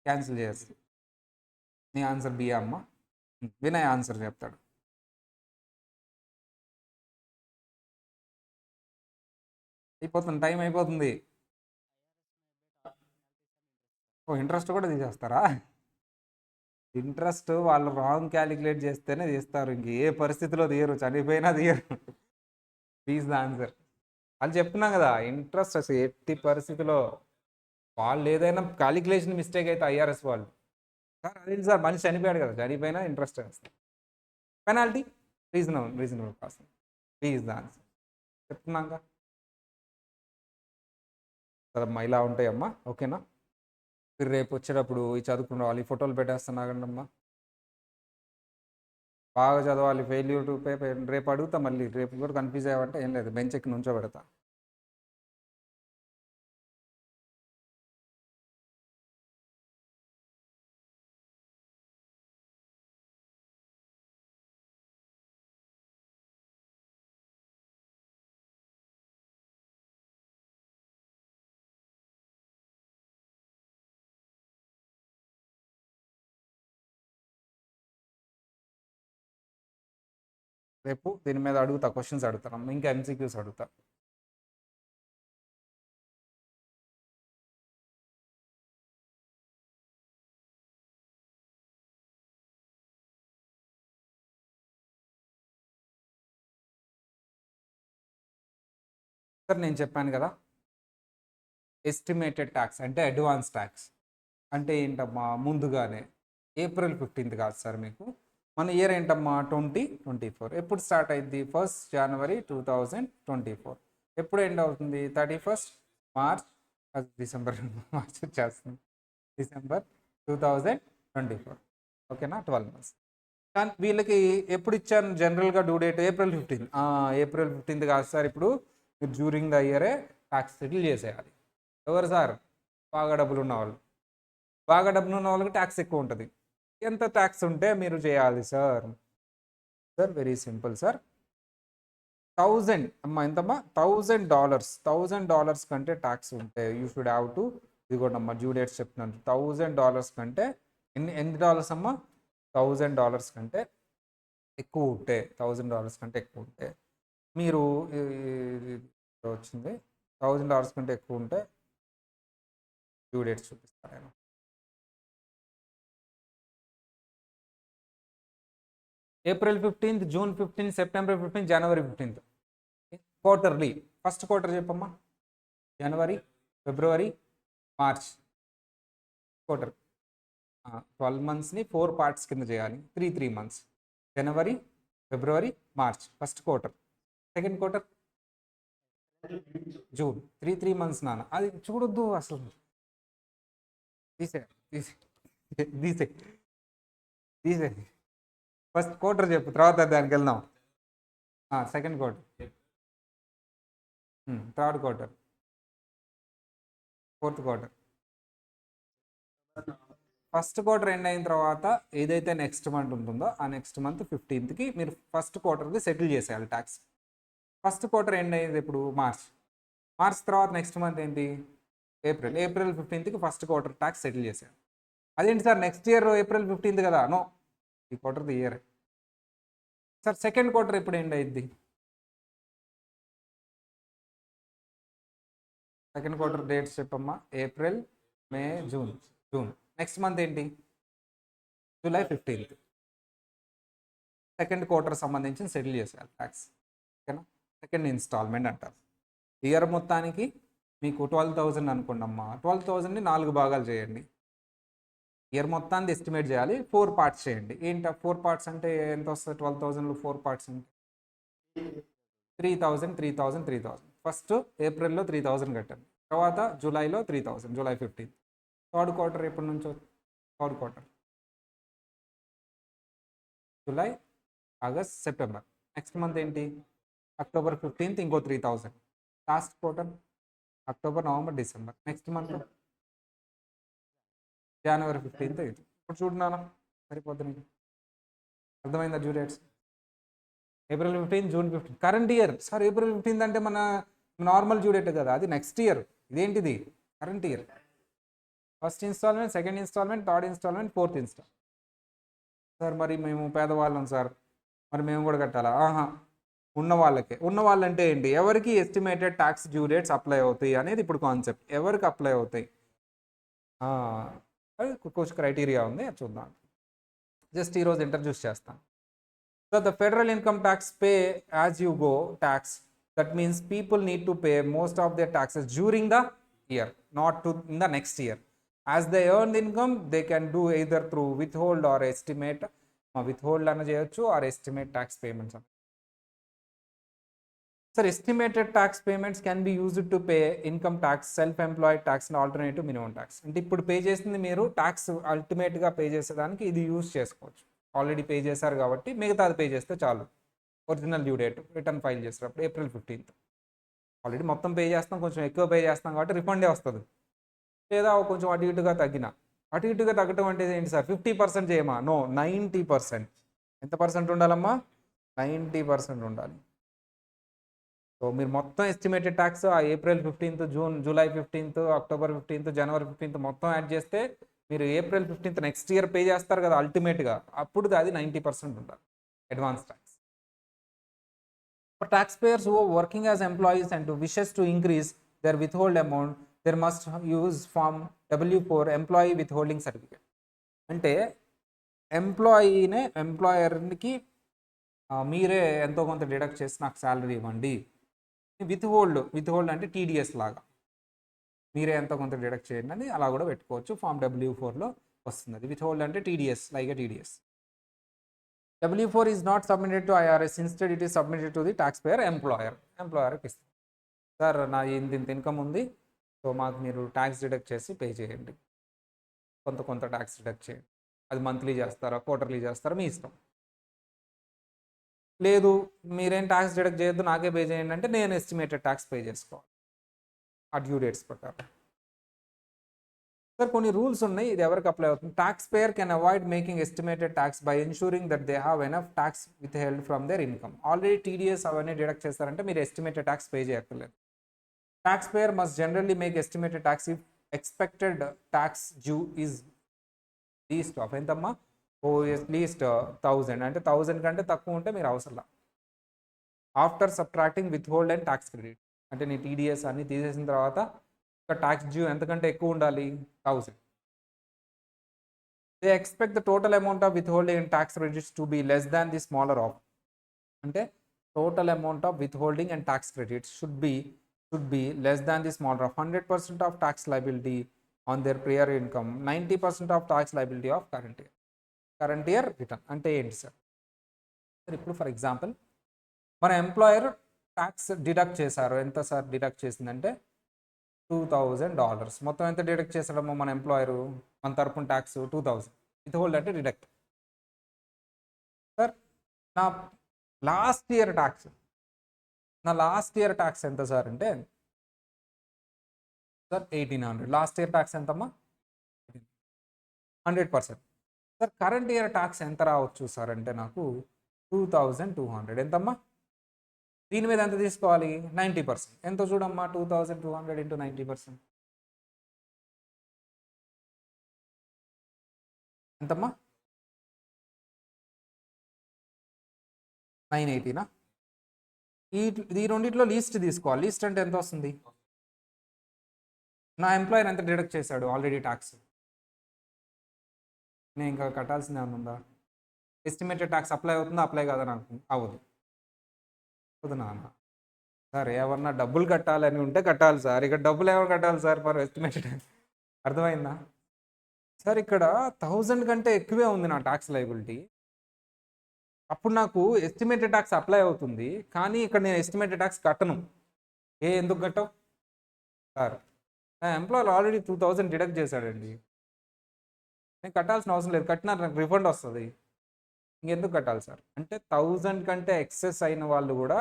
క్యాన్సిల్ చేయాల్సి. నీ ఆన్సర్ బియా అమ్మా? వినయ్ ఆన్సర్ చెప్తాడు. అయిపోతుంది, టైం అయిపోతుంది. ఇంట్రెస్ట్ కూడా తీసేస్తారా? ఇంట్రెస్ట్ వాళ్ళు రాంగ్ క్యాలిక్యులేట్ చేస్తేనే తీస్తారు, ఇంక ఏ పరిస్థితిలో తీయరు, చనిపోయినా తీయరు. Please the answer. వాళ్ళు చెప్తున్నాం కదా, ఇంట్రెస్ట్ అసలు ఎట్టి పరిస్థితిలో వాళ్ళు ఏదైనా క్యాలిక్యులేషన్ మిస్టేక్ అయితే ఐఆర్ఎస్ వాళ్ళు, సార్ అదేంటి సార్ మనిషి చనిపోయాడు కదా, చనిపోయినా ఇంట్రెస్ట్ వేస్తారు. Penalty reasonable cause. Please the answer. చెప్తున్నాక సరే అమ్మా, ఇలా ఉంటాయమ్మా. ఓకేనా? మీరు రేపు వచ్చేటప్పుడు ఈ చదువుకున్న వాళ్ళు ఈ ఫోటోలు పెట్టేస్తున్నా కండమ్మా, బాగా చదవాలి. ఫెయిల్యూర్ టు పే రేపు అడుగుతా, మళ్ళీ రేపు కూడా కన్ఫ్యూజ్ అయ్యావంటే ఏం లేదు, బెంచ్ ఎక్కి నుంచో పెడతా. రేపు దీని మీద అడుగుతా, క్వశ్చన్స్ అడుగుతాను, ఇంకా ఎంసీక్యూస్ అడుగుతా. సార్ నేను చెప్పాను కదా, ఎస్టిమేటెడ్ ట్యాక్స్ అంటే అడ్వాన్స్ ట్యాక్స్ అంటే ఏంటమ్మా, ముందుగానే ఏప్రిల్ 15 కాదు సార్ మీకు, మన ఇయర్ ఏంటమ్మా 2024. ఎప్పుడు స్టార్ట్ అయింది? 1st January 2024. ఎప్పుడు ఎండ్ అవుతుంది? 31st March, డిసెంబర్ మార్చ్ వచ్చేస్తుంది, డిసెంబర్ 2024. ఓకేనా, 12 months. కానీ వీళ్ళకి ఎప్పుడు ఇచ్చాను జనరల్గా డ్యూ డేట్? ఏప్రిల్ 15. ఏప్రిల్ 15 కాదు సార్, ఇప్పుడు మీరు డ్యూరింగ్ ద ఇయరే ట్యాక్స్ సెటిల్ చేసేయాలి. ఎవరు సార్? బాగా డబ్బులు ఉన్న వాళ్ళు. బాగా డబ్బులు ఉన్న వాళ్ళకి ట్యాక్స్ ఎక్కువ ఉంటుంది. ఎంత ట్యాక్స్ ఉంటే మీరు చేయాలి sir? Sir very simple sir, 1000 అమ్మా, ఎంతమ్మా? $1000. $1000 కంటే ట్యాక్స్ ఉంటే యూ షుడ్ హ్యావ్ టు, ఇదిగోండమ్మా డ్యూ డేట్స్ చెప్తున్నాను. $1000 కంటే ఎన్ని డాలర్స్ అమ్మా? $1000 కంటే ఎక్కువ ఉంటే, $1000 కంటే ఎక్కువ ఉంటే మీరు వచ్చింది, $1000 కంటే ఎక్కువ ఉంటే డ్యూ డేట్స్ చూపిస్తాను నేను. ఏప్రిల్ 15, జూన్ 15, సెప్టెంబర్ 15, జనవరి 15. క్వార్టర్లీ. ఫస్ట్ క్వార్టర్ చెప్పమ్మా. జనవరి, ఫిబ్రవరి, మార్చ్ క్వార్టర్. 12 monthsని 4 parts కింద చేయాలి. 3 months. జనవరి, ఫిబ్రవరి, March first quarter. Second quarter June. 3 months నాన్న, అది చూడొద్దు అసలు. తీసే తీసే తీసే తీసే ఫస్ట్ క్వార్టర్ చెప్పు, తర్వాత దానికి వెళ్దాం. Second quarter, third quarter, fourth quarter. First quarter end అయిన తర్వాత ఏదైతే నెక్స్ట్ మంత్ ఉంటుందో ఆ నెక్స్ట్ మంత్ 15కి మీరు ఫస్ట్ క్వార్టర్కి సెటిల్ చేసేయాలి ట్యాక్స్. ఫస్ట్ క్వార్టర్ ఎండ్ అయ్యేది ఇప్పుడు మార్చ్. మార్చ్ తర్వాత నెక్స్ట్ మంత్ ఏంటి? ఏప్రిల్. ఏప్రిల్ 15కి ఫస్ట్ క్వార్టర్ ట్యాక్స్ సెటిల్ చేసేయాలి. అదేంటి సార్ నెక్స్ట్ ఇయర్ ఏప్రిల్ 15 కదా? నో, ఈ quarter the year. Sir second quarter ఎప్పుడు ఎండ్ అయ్యిద్ది? సెకండ్ క్వార్టర్ డేట్స్ చెప్పమ్మా. ఏప్రిల్, మే, జూన్. జూన్ నెక్స్ట్ మంత్ ఏంటి? July 15th. సెకండ్ క్వార్టర్ సంబంధించి సెటిల్ చేసేయాలి ట్యాక్స్. ఓకేనా, సెకండ్ ఇన్స్టాల్మెంట్ అంటారు. ఇయర్ మొత్తానికి మీకు 12,000 అనుకోండి అమ్మా. 12,000ని 4 భాగాలు చేయండి. ఇయర్ మొత్తాన్ని ఎస్టిమేట్ చేయాలి, 4 parts చేయండి. ఏంటి 4 parts అంటే ఎంత వస్తుంది? 12,000లో 4 parts అంటే 3,000, 3,000, 3,000. ఫస్ట్ ఏప్రిల్లో 3,000 కట్టాను, తర్వాత జూలైలో 3,000, జూలై 15. థర్డ్ క్వార్టర్ ఎప్పటి నుంచో? Third quarter July, August, September. Next month ఏంటి? అక్టోబర్ 15th ఇంకో 3,000. Last quarter October, November, December. Next month జనవరి 15th. ఇప్పుడు చూడున్నాను, సరిపోద్ది నీకు. అర్థమైందా due dates? April 15, June 15 current year. Sir April 15 అంటే మన నార్మల్ డ్యూ డేట్ కదా, అది నెక్స్ట్ ఇయర్. ఇదేంటిది? Current year. First installment, second installment, third installment, fourth installment. Sir మరి మేము పేదవాళ్ళం సార్, మరి మేము కూడా కట్టాలా? ఉన్న వాళ్ళకే. ఉన్న వాళ్ళంటే ఏంటి? ఎవరికి estimated tax due dates apply అవుతాయి అనేది ఇప్పుడు కాన్సెప్ట్. ఎవరికి అప్లై అవుతాయి అది కొంచెం క్రైటీరియా ఉంది, అది చూద్దాం. జస్ట్ ఈరోజు ఇంట్రడ్యూస్ చేస్తాను. So the federal income tax pay as you go tax. That means people need to pay most of their taxes during the year, not to in the next year. As they earn income, they can do either through withhold or estimate. Withhold అన్న చేయొచ్చు, or estimate tax payments. Sir estimated tax payments can be used to pay income tax, self employed tax and alternative minimum tax. అంటే ఇప్పుడు పే చేసింది మీరు ట్యాక్స్ అల్టిమేట్గా పే చేసేదానికి ఇది యూజ్ చేసుకోవచ్చు. ఆల్రెడీ పే చేశారు కాబట్టి మిగతా అది పే చేస్తే చాలు. Original due date return file చేసేటప్పుడు April 15th. ఆల్రెడీ మొత్తం పే చేస్తాం, కొంచెం ఎక్కువ పే చేస్తాం కాబట్టి రిఫండే వస్తుంది. లేదా కొంచెం అటు ఇటుగా తగ్గిన, అటు ఇటుగా తగ్గటం అంటే ఏంటి సార్? 50% చేయమా? నో, 90%. ఎంత పర్సెంట్ ఉండాలమ్మా? 90% ఉండాలి. సో మీరు మొత్తం ఎస్టిమేటెడ్ ట్యాక్స్ ఆ April 15th, July 15th, October 15th, January 15th మొత్తం యాడ్ చేస్తే మీరు April 15th next year pay చేస్తారు కదా అల్టిమేట్గా, అప్పుడు అది 90% ఉండాలి advance tax. For taxpayers who are working as employees and who wishes to increase their withhold amount, they must use Form W4 Employee Withholding Certificate. అంటే ఎంప్లాయర్కి మీరే ఎంతో కొంత డిడక్ట్ చేసి నాకు శాలరీ ఇవ్వండి. విత్హోల్డ్ అంటే టీడీఎస్ లాగా మీరే ఎంతో కొంత డిడక్ట్ చేయండి అని అలా కూడా పెట్టుకోవచ్చు. Form W4లో వస్తుంది అది. విత్హోల్డ్ అంటే TDS, like TDS. W4 is not submitted to IRS. Instead, it is submitted to the taxpayer ఎంప్లాయర్కి ఇస్తుంది. సార్ నా ఇంత ఇన్కమ్ ఉంది, సో మాకు మీరు ట్యాక్స్ డిడక్ట్ చేసి పే చేయండి, కొంత ట్యాక్స్ డిడక్ట్ చేయండి. అది మంత్లీ చేస్తారా, క్వార్టర్లీ చేస్తారా, మీ ఇష్టం. లేదు మీరేం ట్యాక్స్ డిడక్ట్ చేయొద్దు, నాకే పే చేయండి అంటే నేను ఎస్టిమేటెడ్ ట్యాక్స్ పే చేసుకోవాలి ఆ డ్యూ డేట్స్ ప్రకారం. సార్ కొన్ని రూల్స్ ఉన్నాయి, ఇది ఎవరికి అప్లై అవుతుంది? Tax payer can avoid making estimated tax by ensuring that they have enough tax with held from there income. Already TDS అవన్నీ డిడక్ట్ చేస్తారంటే మీరు ఎస్టిమేటెడ్ ట్యాక్స్ పే చేయక్కర్లేదు. Tax payer must generally make estimated tax if expected tax due is least of ఎంతమ్మా? లీస్ట్ 1000, అంటే 1000 కంటే తక్కువ ఉంటే మీరు అవసరం. After subtracting withhold and tax credit, అంటే నీ టీడీఎస్ అన్ని తీసేసిన తర్వాత ట్యాక్స్ డ్యూ ఎంతకంటే ఎక్కువ ఉండాలి? 1000. They expect the total amount of withholding and tax credits to be less than the smaller of, అంటే total amount of withholding and tax credits should be less than the smaller of 100% of tax liability on their prior income, 90% of tax liability of current year return. అంటే ఏంటి సార్? ఇప్పుడు ఫర్ ఎగ్జాంపుల్ మన ఎంప్లాయర్ ట్యాక్స్ డిడక్ట్ చేశారు. ఎంత సార్ డిడక్ట్ చేసిందంటే $2000. మొత్తం ఎంత డిడక్ట్ చేశాడమ్మో మన ఎంప్లాయరు? మన తరపున ట్యాక్స్ 2000. విత్హోల్డ్ అంటే డిడక్ట్. సార్ నా లాస్ట్ ఇయర్ ట్యాక్స్ ఎంత సార్ అంటే సార్ 1800. లాస్ట్ ఇయర్ ట్యాక్స్ ఎంతమ్మా? 100%. సార్ కరెంట్ ఇయర్ ట్యాక్స్ ఎంత రావచ్చు సార్ అంటే నాకు 2200. ఎంతమ్మా? దీని మీద ఎంత తీసుకోవాలి? 90%. ఎంతో చూడమ్మా, 2200 ఇంటూ 90%. ఎంతమ్మా? 980నా? ఈ రెండిట్లో లీస్ట్ తీసుకోవాలి. లీస్ట్ అంటే ఎంత వస్తుంది? నా ఎంప్లాయర్ ఎంత డిడక్ట్ చేశాడు ఆల్రెడీ ట్యాక్స్, నేను ఇంకా కట్టాల్సింది ఏమైనా ఉందా? ఎస్టిమేటెడ్ ట్యాక్స్ అప్లై అవుతుందా? అప్లై కాదా? నాకు అవ్వదు నాన్న. సార్ ఏమన్నా డబ్బులు కట్టాలని ఉంటే కట్టాలి సార్, ఇక్కడ డబ్బులు ఎవరు కట్టాలి సార్ ఫర్ ఎస్టిమేటెడ్? అర్థమైందా సార్? ఇక్కడ 1000 కంటే ఎక్కువే ఉంది నా ట్యాక్స్ లయబిలిటీ. అప్పుడు నాకు ఎస్టిమేటెడ్ ట్యాక్స్ అప్లై అవుతుంది, కానీ ఇక్కడ నేను ఎస్టిమేటెడ్ ట్యాక్స్ కట్టను. ఎందుకు కట్టవు సార్? నా ఎంప్లాయర్ ఆల్రెడీ 2000 డిడక్ట్ చేశాడండి, నేను కట్టాల్సిన అవసరం లేదు. కట్టినా నాకు రిఫండ్ వస్తుంది, ఇంకెందుకు కట్టాలి సార్? అంటే 1000 కంటే ఎక్సెస్ అయిన వాళ్ళు కూడా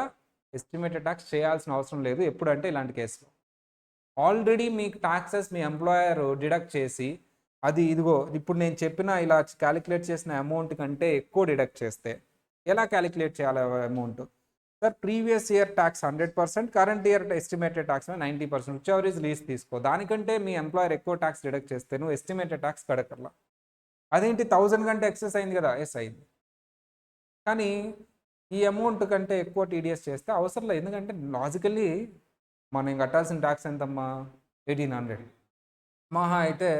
ఎస్టిమేటెడ్ ట్యాక్స్ చేయాల్సిన అవసరం లేదు. ఎప్పుడంటే ఇలాంటి కేసులో ఆల్రెడీ మీకు ట్యాక్సెస్ మీ ఎంప్లాయర్ డిడక్ట్ చేసి, అది ఇదిగో ఇప్పుడు నేను చెప్పిన ఇలా క్యాలిక్యులేట్ చేసిన అమౌంట్ కంటే ఎక్కువ డిడక్ట్ చేస్తే ఎలా క్యాలిక్యులేట్ చేయాలి amount? Sir previous year tax 100%, current year estimated tax 90%, whichever is least తీసుకో. దానికంటే మీ ఎంప్లాయర్ ఎక్కువ ట్యాక్స్ డిడక్ట్ చేస్తే నువ్వు ఎస్టిమేటెడ్ ట్యాక్స్ కడకర్లా. అదేంటి 1000 కంటే ఎక్సెస్ అయింది కదా? ఎస్ అయింది, కానీ ఈ అమౌంట్ కంటే ఎక్కువ టీడీఎస్ చేస్తే అవసరం లేదు. ఎందుకంటే లాజికల్లీ మనం కట్టాల్సిన ట్యాక్స్ ఎంతమ్మా? 1800, మహా అయితే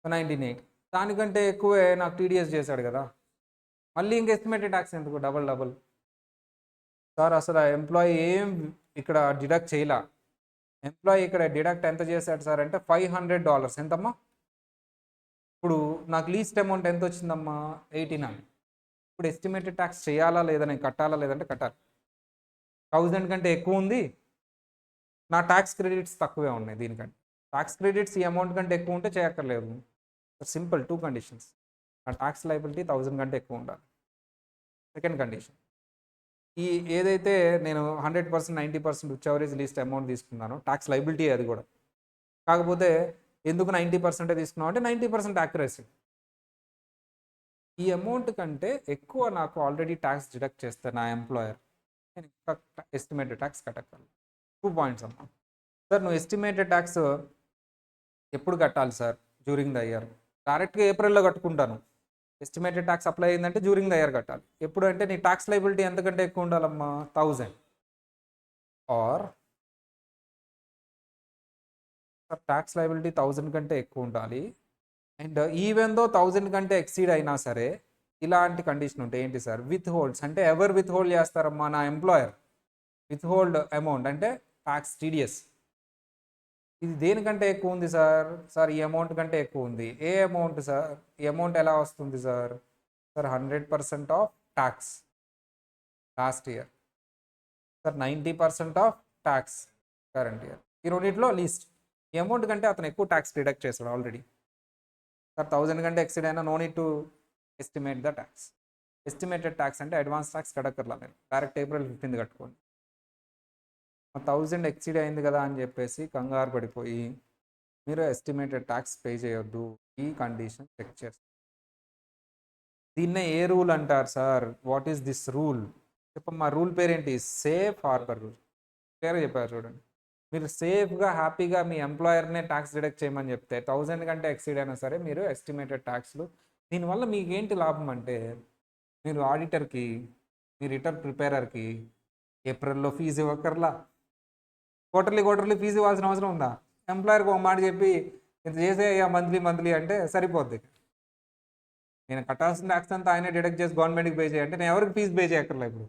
1980. దానికంటే ఎక్కువే నాకు టీడీఎస్ చేశాడు కదా, మళ్ళీ ఇంక ఎస్టిమేటెడ్ ట్యాక్స్ ఎందుకు? డబల్. సార్ అసలు ఆ ఎంప్లాయీ ఏం ఇక్కడ డిడక్ట్ చేయలా. ఎంప్లాయీ ఇక్కడ డిడక్ట్ ఎంత చేశాడు సార్ అంటే $500. ఎంతమ్మా? ఇప్పుడు నాకు లీస్ట్ అమౌంట్ ఎంత వచ్చిందమ్మా? 1800. ఇప్పుడు ఎస్టిమేటెడ్ ట్యాక్స్ చేయాలా లేదా, నేను కట్టాలా లేదంటే కట్టాలి. 1000 కంటే ఎక్కువ ఉంది, నా ట్యాక్స్ క్రెడిట్స్ తక్కువే ఉన్నాయి దీనికంటే. ట్యాక్స్ క్రెడిట్స్ ఈ అమౌంట్ కంటే ఎక్కువ ఉంటే చేయక్కర్లేదు. Simple 2 conditions. నా ట్యాక్స్ లయబిలిటీ 1000 కంటే ఎక్కువ ఉండాలి. సెకండ్ కండిషన్, ఈ ఏదైతే నేను 100%, 90% whichever is least amount తీసుకున్నానో ట్యాక్స్ లయబిలిటీ అది కూడా. కాకపోతే ఎందుకు 90% తీసుకున్నాం అంటే 90% యాక్యురసీ. ఈ అమౌంట్ కంటే ఎక్కువ నాకు ఆల్రెడీ ట్యాక్స్ డిడక్ట్ చేస్తే నా ఎంప్లాయర్, నేను ఎస్టిమేటెడ్ ట్యాక్స్ కట్టగలను. 2 పాయింట్స్ అమ్మా. సార్ నువ్వు ఎస్టిమేటెడ్ ట్యాక్స్ ఎప్పుడు కట్టాలి సార్? During the year. డైరెక్ట్గా ఏప్రిల్లో కట్టుకుంటాను. ఎస్టిమేటెడ్ ట్యాక్స్ అప్లై అయిందంటే డ్యూరింగ్ ద ఇయర్ కట్టాలి. ఎప్పుడు అంటే నీ ట్యాక్స్ లైబిలిటీ ఎంతకంటే ఎక్కువ ఉండాలమ్మా? 1000. ఆర్ ట్యాక్స్ లైబిలిటీ 1000 కంటే ఎక్కువ ఉండాలి. అండ్ ఈవెన్ దో 1000 కంటే ఎక్సీడ్ అయినా సరే ఇలాంటి కండిషన్ ఉంటాయి. ఏంటి సార్? With holds. అంటే ఎవరు విత్ హోల్డ్ చేస్తారమ్మా? నా ఎంప్లాయర్ విత్ హోల్డ్ అమౌంట్ అంటే ట్యాక్స్ టీడీఎస్. ఇది దేనికంటే ఎక్కువ ఉంది సార్? సార్ ఈ అమౌంట్ కంటే ఎక్కువ ఉంది. ఏ అమౌంట్ సార్? ఈ అమౌంట్ ఎలా వస్తుంది sir? Sir 100% of tax last year. Sir 90% of tax current year. ఈ రెండింటిలో లీస్ట్. ఈ అమౌంట్ కంటే అతను ఎక్కువ ట్యాక్స్ డిడక్ట్ చేస్తాడు ఆల్రెడీ. సార్ 1000 కంటే ఎక్సీడ్ అయినా no need to estimate the tax. Estimated tax అంటే అడ్వాన్స్ ట్యాక్స్ కట్టక్కర్లా, మీరు డైరెక్ట్ April 15 కట్టుకోండి. 1000 ఎక్సీడ్ అయింది కదా అని చెప్పేసి కంగారు పడిపోయి మీరు ఎస్టిమేటెడ్ ట్యాక్స్ పే చేయొద్దు. ఈ కండిషన్ చెక్ చేస్తారు. దీన్నే ఏ రూల్ అంటారు sir? What is this rule? చెప్పమ్మా. రూల్ పేరేంటి? Safe harbour rule. క్లియర్గా చెప్పారు చూడండి. మీరు సేఫ్గా హ్యాపీగా మీ ఎంప్లాయర్నే ట్యాక్స్ డిడక్ట్ చేయమని చెప్తే 1000 కంటే ఎక్సీడ్ అయినా సరే మీరు ఎస్టిమేటెడ్ ట్యాక్స్లు. దీనివల్ల మీకు ఏంటి లాభం అంటే, మీరు ఆడిటర్కి, మీ రిటర్న్ ప్రిపేరర్కి ఏప్రిల్లో ఫీజు ఇవ్వక్కర్లా, క్వార్టర్లీ ఫీజు ఇవ్వాల్సిన అవసరం ఉందా? ఎంప్లాయర్కి ఒక మాట చెప్పి ఇంత చేసే మంత్లీ అంటే సరిపోద్ది. నేను కట్టాల్సిన ట్యాక్స్ అంతా ఆయనే డిడక్ట్ చేసి గవర్నమెంట్కి పే చేయాలంటే నేను ఎవరికి ఫీజు పే చేయక్కర్లే. ఇప్పుడు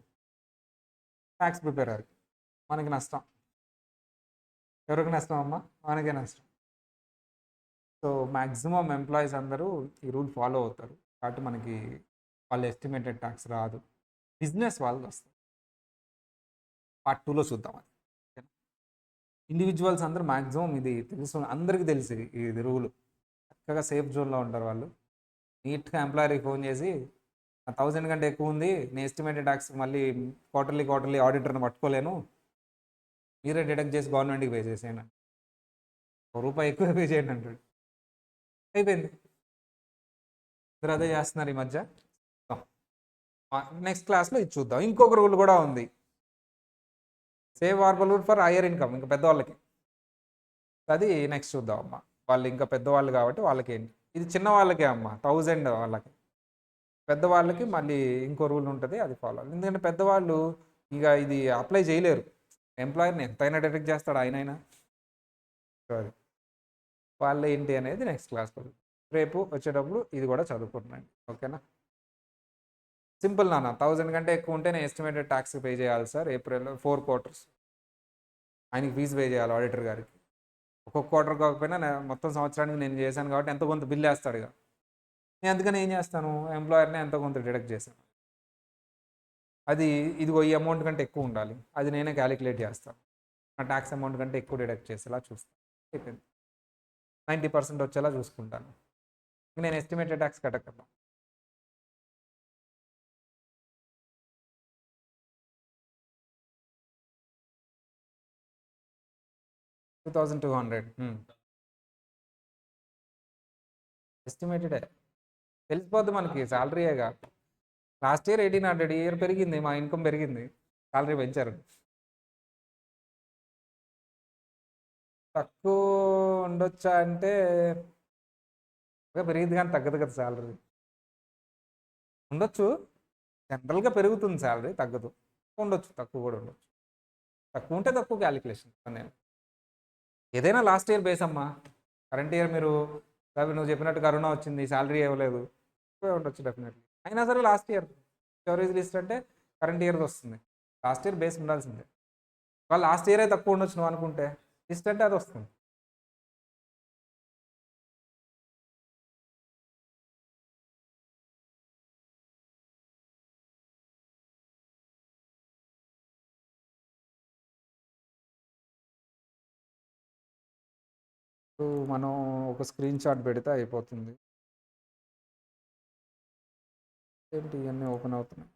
ట్యాక్స్ ప్రిపేరర్కి. మనకి నష్టం. ఎవరికి నష్టం అమ్మా? మనకే నష్టం. సో మ్యాక్సిమం ఎంప్లాయీస్ అందరూ ఈ రూల్ ఫాలో అవుతారు కాబట్టి మనకి వాళ్ళు ఎస్టిమేటెడ్ ట్యాక్స్ రాదు. బిజినెస్ వాళ్ళది వస్తుంది. పార్ట్ 2లో చూద్దాం అది. ఇండివిజువల్స్ అందరూ మ్యాక్సిమం ఇది తెలుసు, అందరికీ తెలిసి ఇది రూలు. చక్కగా సేఫ్ జోన్లో ఉంటారు వాళ్ళు. నీట్గా ఎంప్లాయర్కి ఫోన్ చేసి 1000 కంటే ఎక్కువ ఉంది, నేను ఎస్టిమేటెడ్ ట్యాక్స్ మళ్ళీ క్వార్టర్లీ ఆడిటర్ని పట్టుకోలేను, మీరే డిడక్ట్ చేసి గవర్నమెంట్కి పే చేసేయండి. ₹1 ఎక్కువ పే చేయండి అంటాడు. అయిపోయింది. మీరు అదే చేస్తున్నారు ఈ మధ్య. నెక్స్ట్ క్లాస్లో ఇది చూద్దాం. ఇంకొక రూల్ కూడా ఉంది. Save harbour rule for higher income, ఇంకా పెద్దవాళ్ళకి. అది నెక్స్ట్ చూద్దాం అమ్మా. వాళ్ళు ఇంకా పెద్దవాళ్ళు కాబట్టి వాళ్ళకి ఏంటి, ఇది చిన్న వాళ్ళకే అమ్మా, 1000 వాళ్ళకి. పెద్దవాళ్ళకి మళ్ళీ ఇంకో రూల్ ఉంటుంది, అది ఫాలో అవ్వాలి. ఎందుకంటే పెద్దవాళ్ళు ఇక ఇది అప్లై చేయలేరు. ఎంప్లాయర్ని ఎంతైనా డిడక్ట్ చేస్తాడు ఆయనైనా. అది వాళ్ళు ఏంటి అనేది నెక్స్ట్ క్లాస్లో రేపు వచ్చేటప్పుడు ఇది కూడా చదువుకుంటున్నాను. ఓకేనా? సింపుల్ నాన్న. 1000 కంటే ఎక్కువ ఉంటే నేను ఎస్టిమేటెడ్ ట్యాక్స్ పే చేయాలి సార్. ఏప్రిల్లో 4 క్వార్టర్స్ ఆయనకి ఫీజు పే చేయాలి ఆడిటర్ గారికి. ఒక్కొక్క క్వార్టర్ కాకపోయినా మొత్తం సంవత్సరానికి నేను చేశాను కాబట్టి ఎంతో కొంత బిల్ వేస్తాడు ఇక. నేను అందుకని ఏం చేస్తాను, ఎంప్లాయర్ని ఎంతో కొంత డిడక్ట్ చేశాను. అది ఇదిగో ఈ అమౌంట్ కంటే ఎక్కువ ఉండాలి, అది నేనే క్యాలిక్యులేట్ చేస్తాను. నా ట్యాక్స్ అమౌంట్ కంటే ఎక్కువ డిడక్ట్ చేసేలా చూస్తాను. అయిపోయింది. 90% వచ్చేలా చూసుకుంటాను. నేను ఎస్టిమేటెడ్ ట్యాక్స్ కట్టక్కర్లా. $2200 ఎస్టిమేటెడే. తెలిసిపోద్ది మనకి, శాలరీయేగా. లాస్ట్ ఇయర్ 1800, ఈ ఇయర్ పెరిగింది, మా ఇన్కమ్ పెరిగింది, శాలరీ పెంచారు. తక్కువ ఉండొచ్చా అంటే పెరిగింది కానీ తగ్గదు కదా శాలరీ. ఉండొచ్చు, జనరల్గా పెరుగుతుంది శాలరీ, తగ్గదు. ఉండొచ్చు, తక్కువ కూడా ఉండొచ్చు. తక్కువ ఉంటే తక్కువ క్యాలిక్యులేషన్ నేను. ఏదైనా లాస్ట్ ఇయర్ బేస్ అమ్మా. కరెంట్ ఇయర్ మీరు నువ్వు చెప్పినట్టు కరోనా వచ్చింది, శాలరీ ఇవ్వలేదు, ఉండొచ్చు డెఫినెట్లీ. అయినా సరే లాస్ట్ ఇయర్ స్టోరేజ్ లిస్ట్ అంటే కరెంట్ ఇయర్ది వస్తుంది. లాస్ట్ ఇయర్ బేస్ ఉండాల్సిందే. వాళ్ళు లాస్ట్ ఇయరే తక్కువ ఉండొచ్చు నువ్వు అనుకుంటే, లిస్ట్ అంటే అది వస్తుంది. ఇప్పుడు మనం ఒక స్క్రీన్ షాట్ పెడితే అయిపోతుంది. ఏంటి ఇవన్నీ ఓపెన్ అవుతున్నాయి?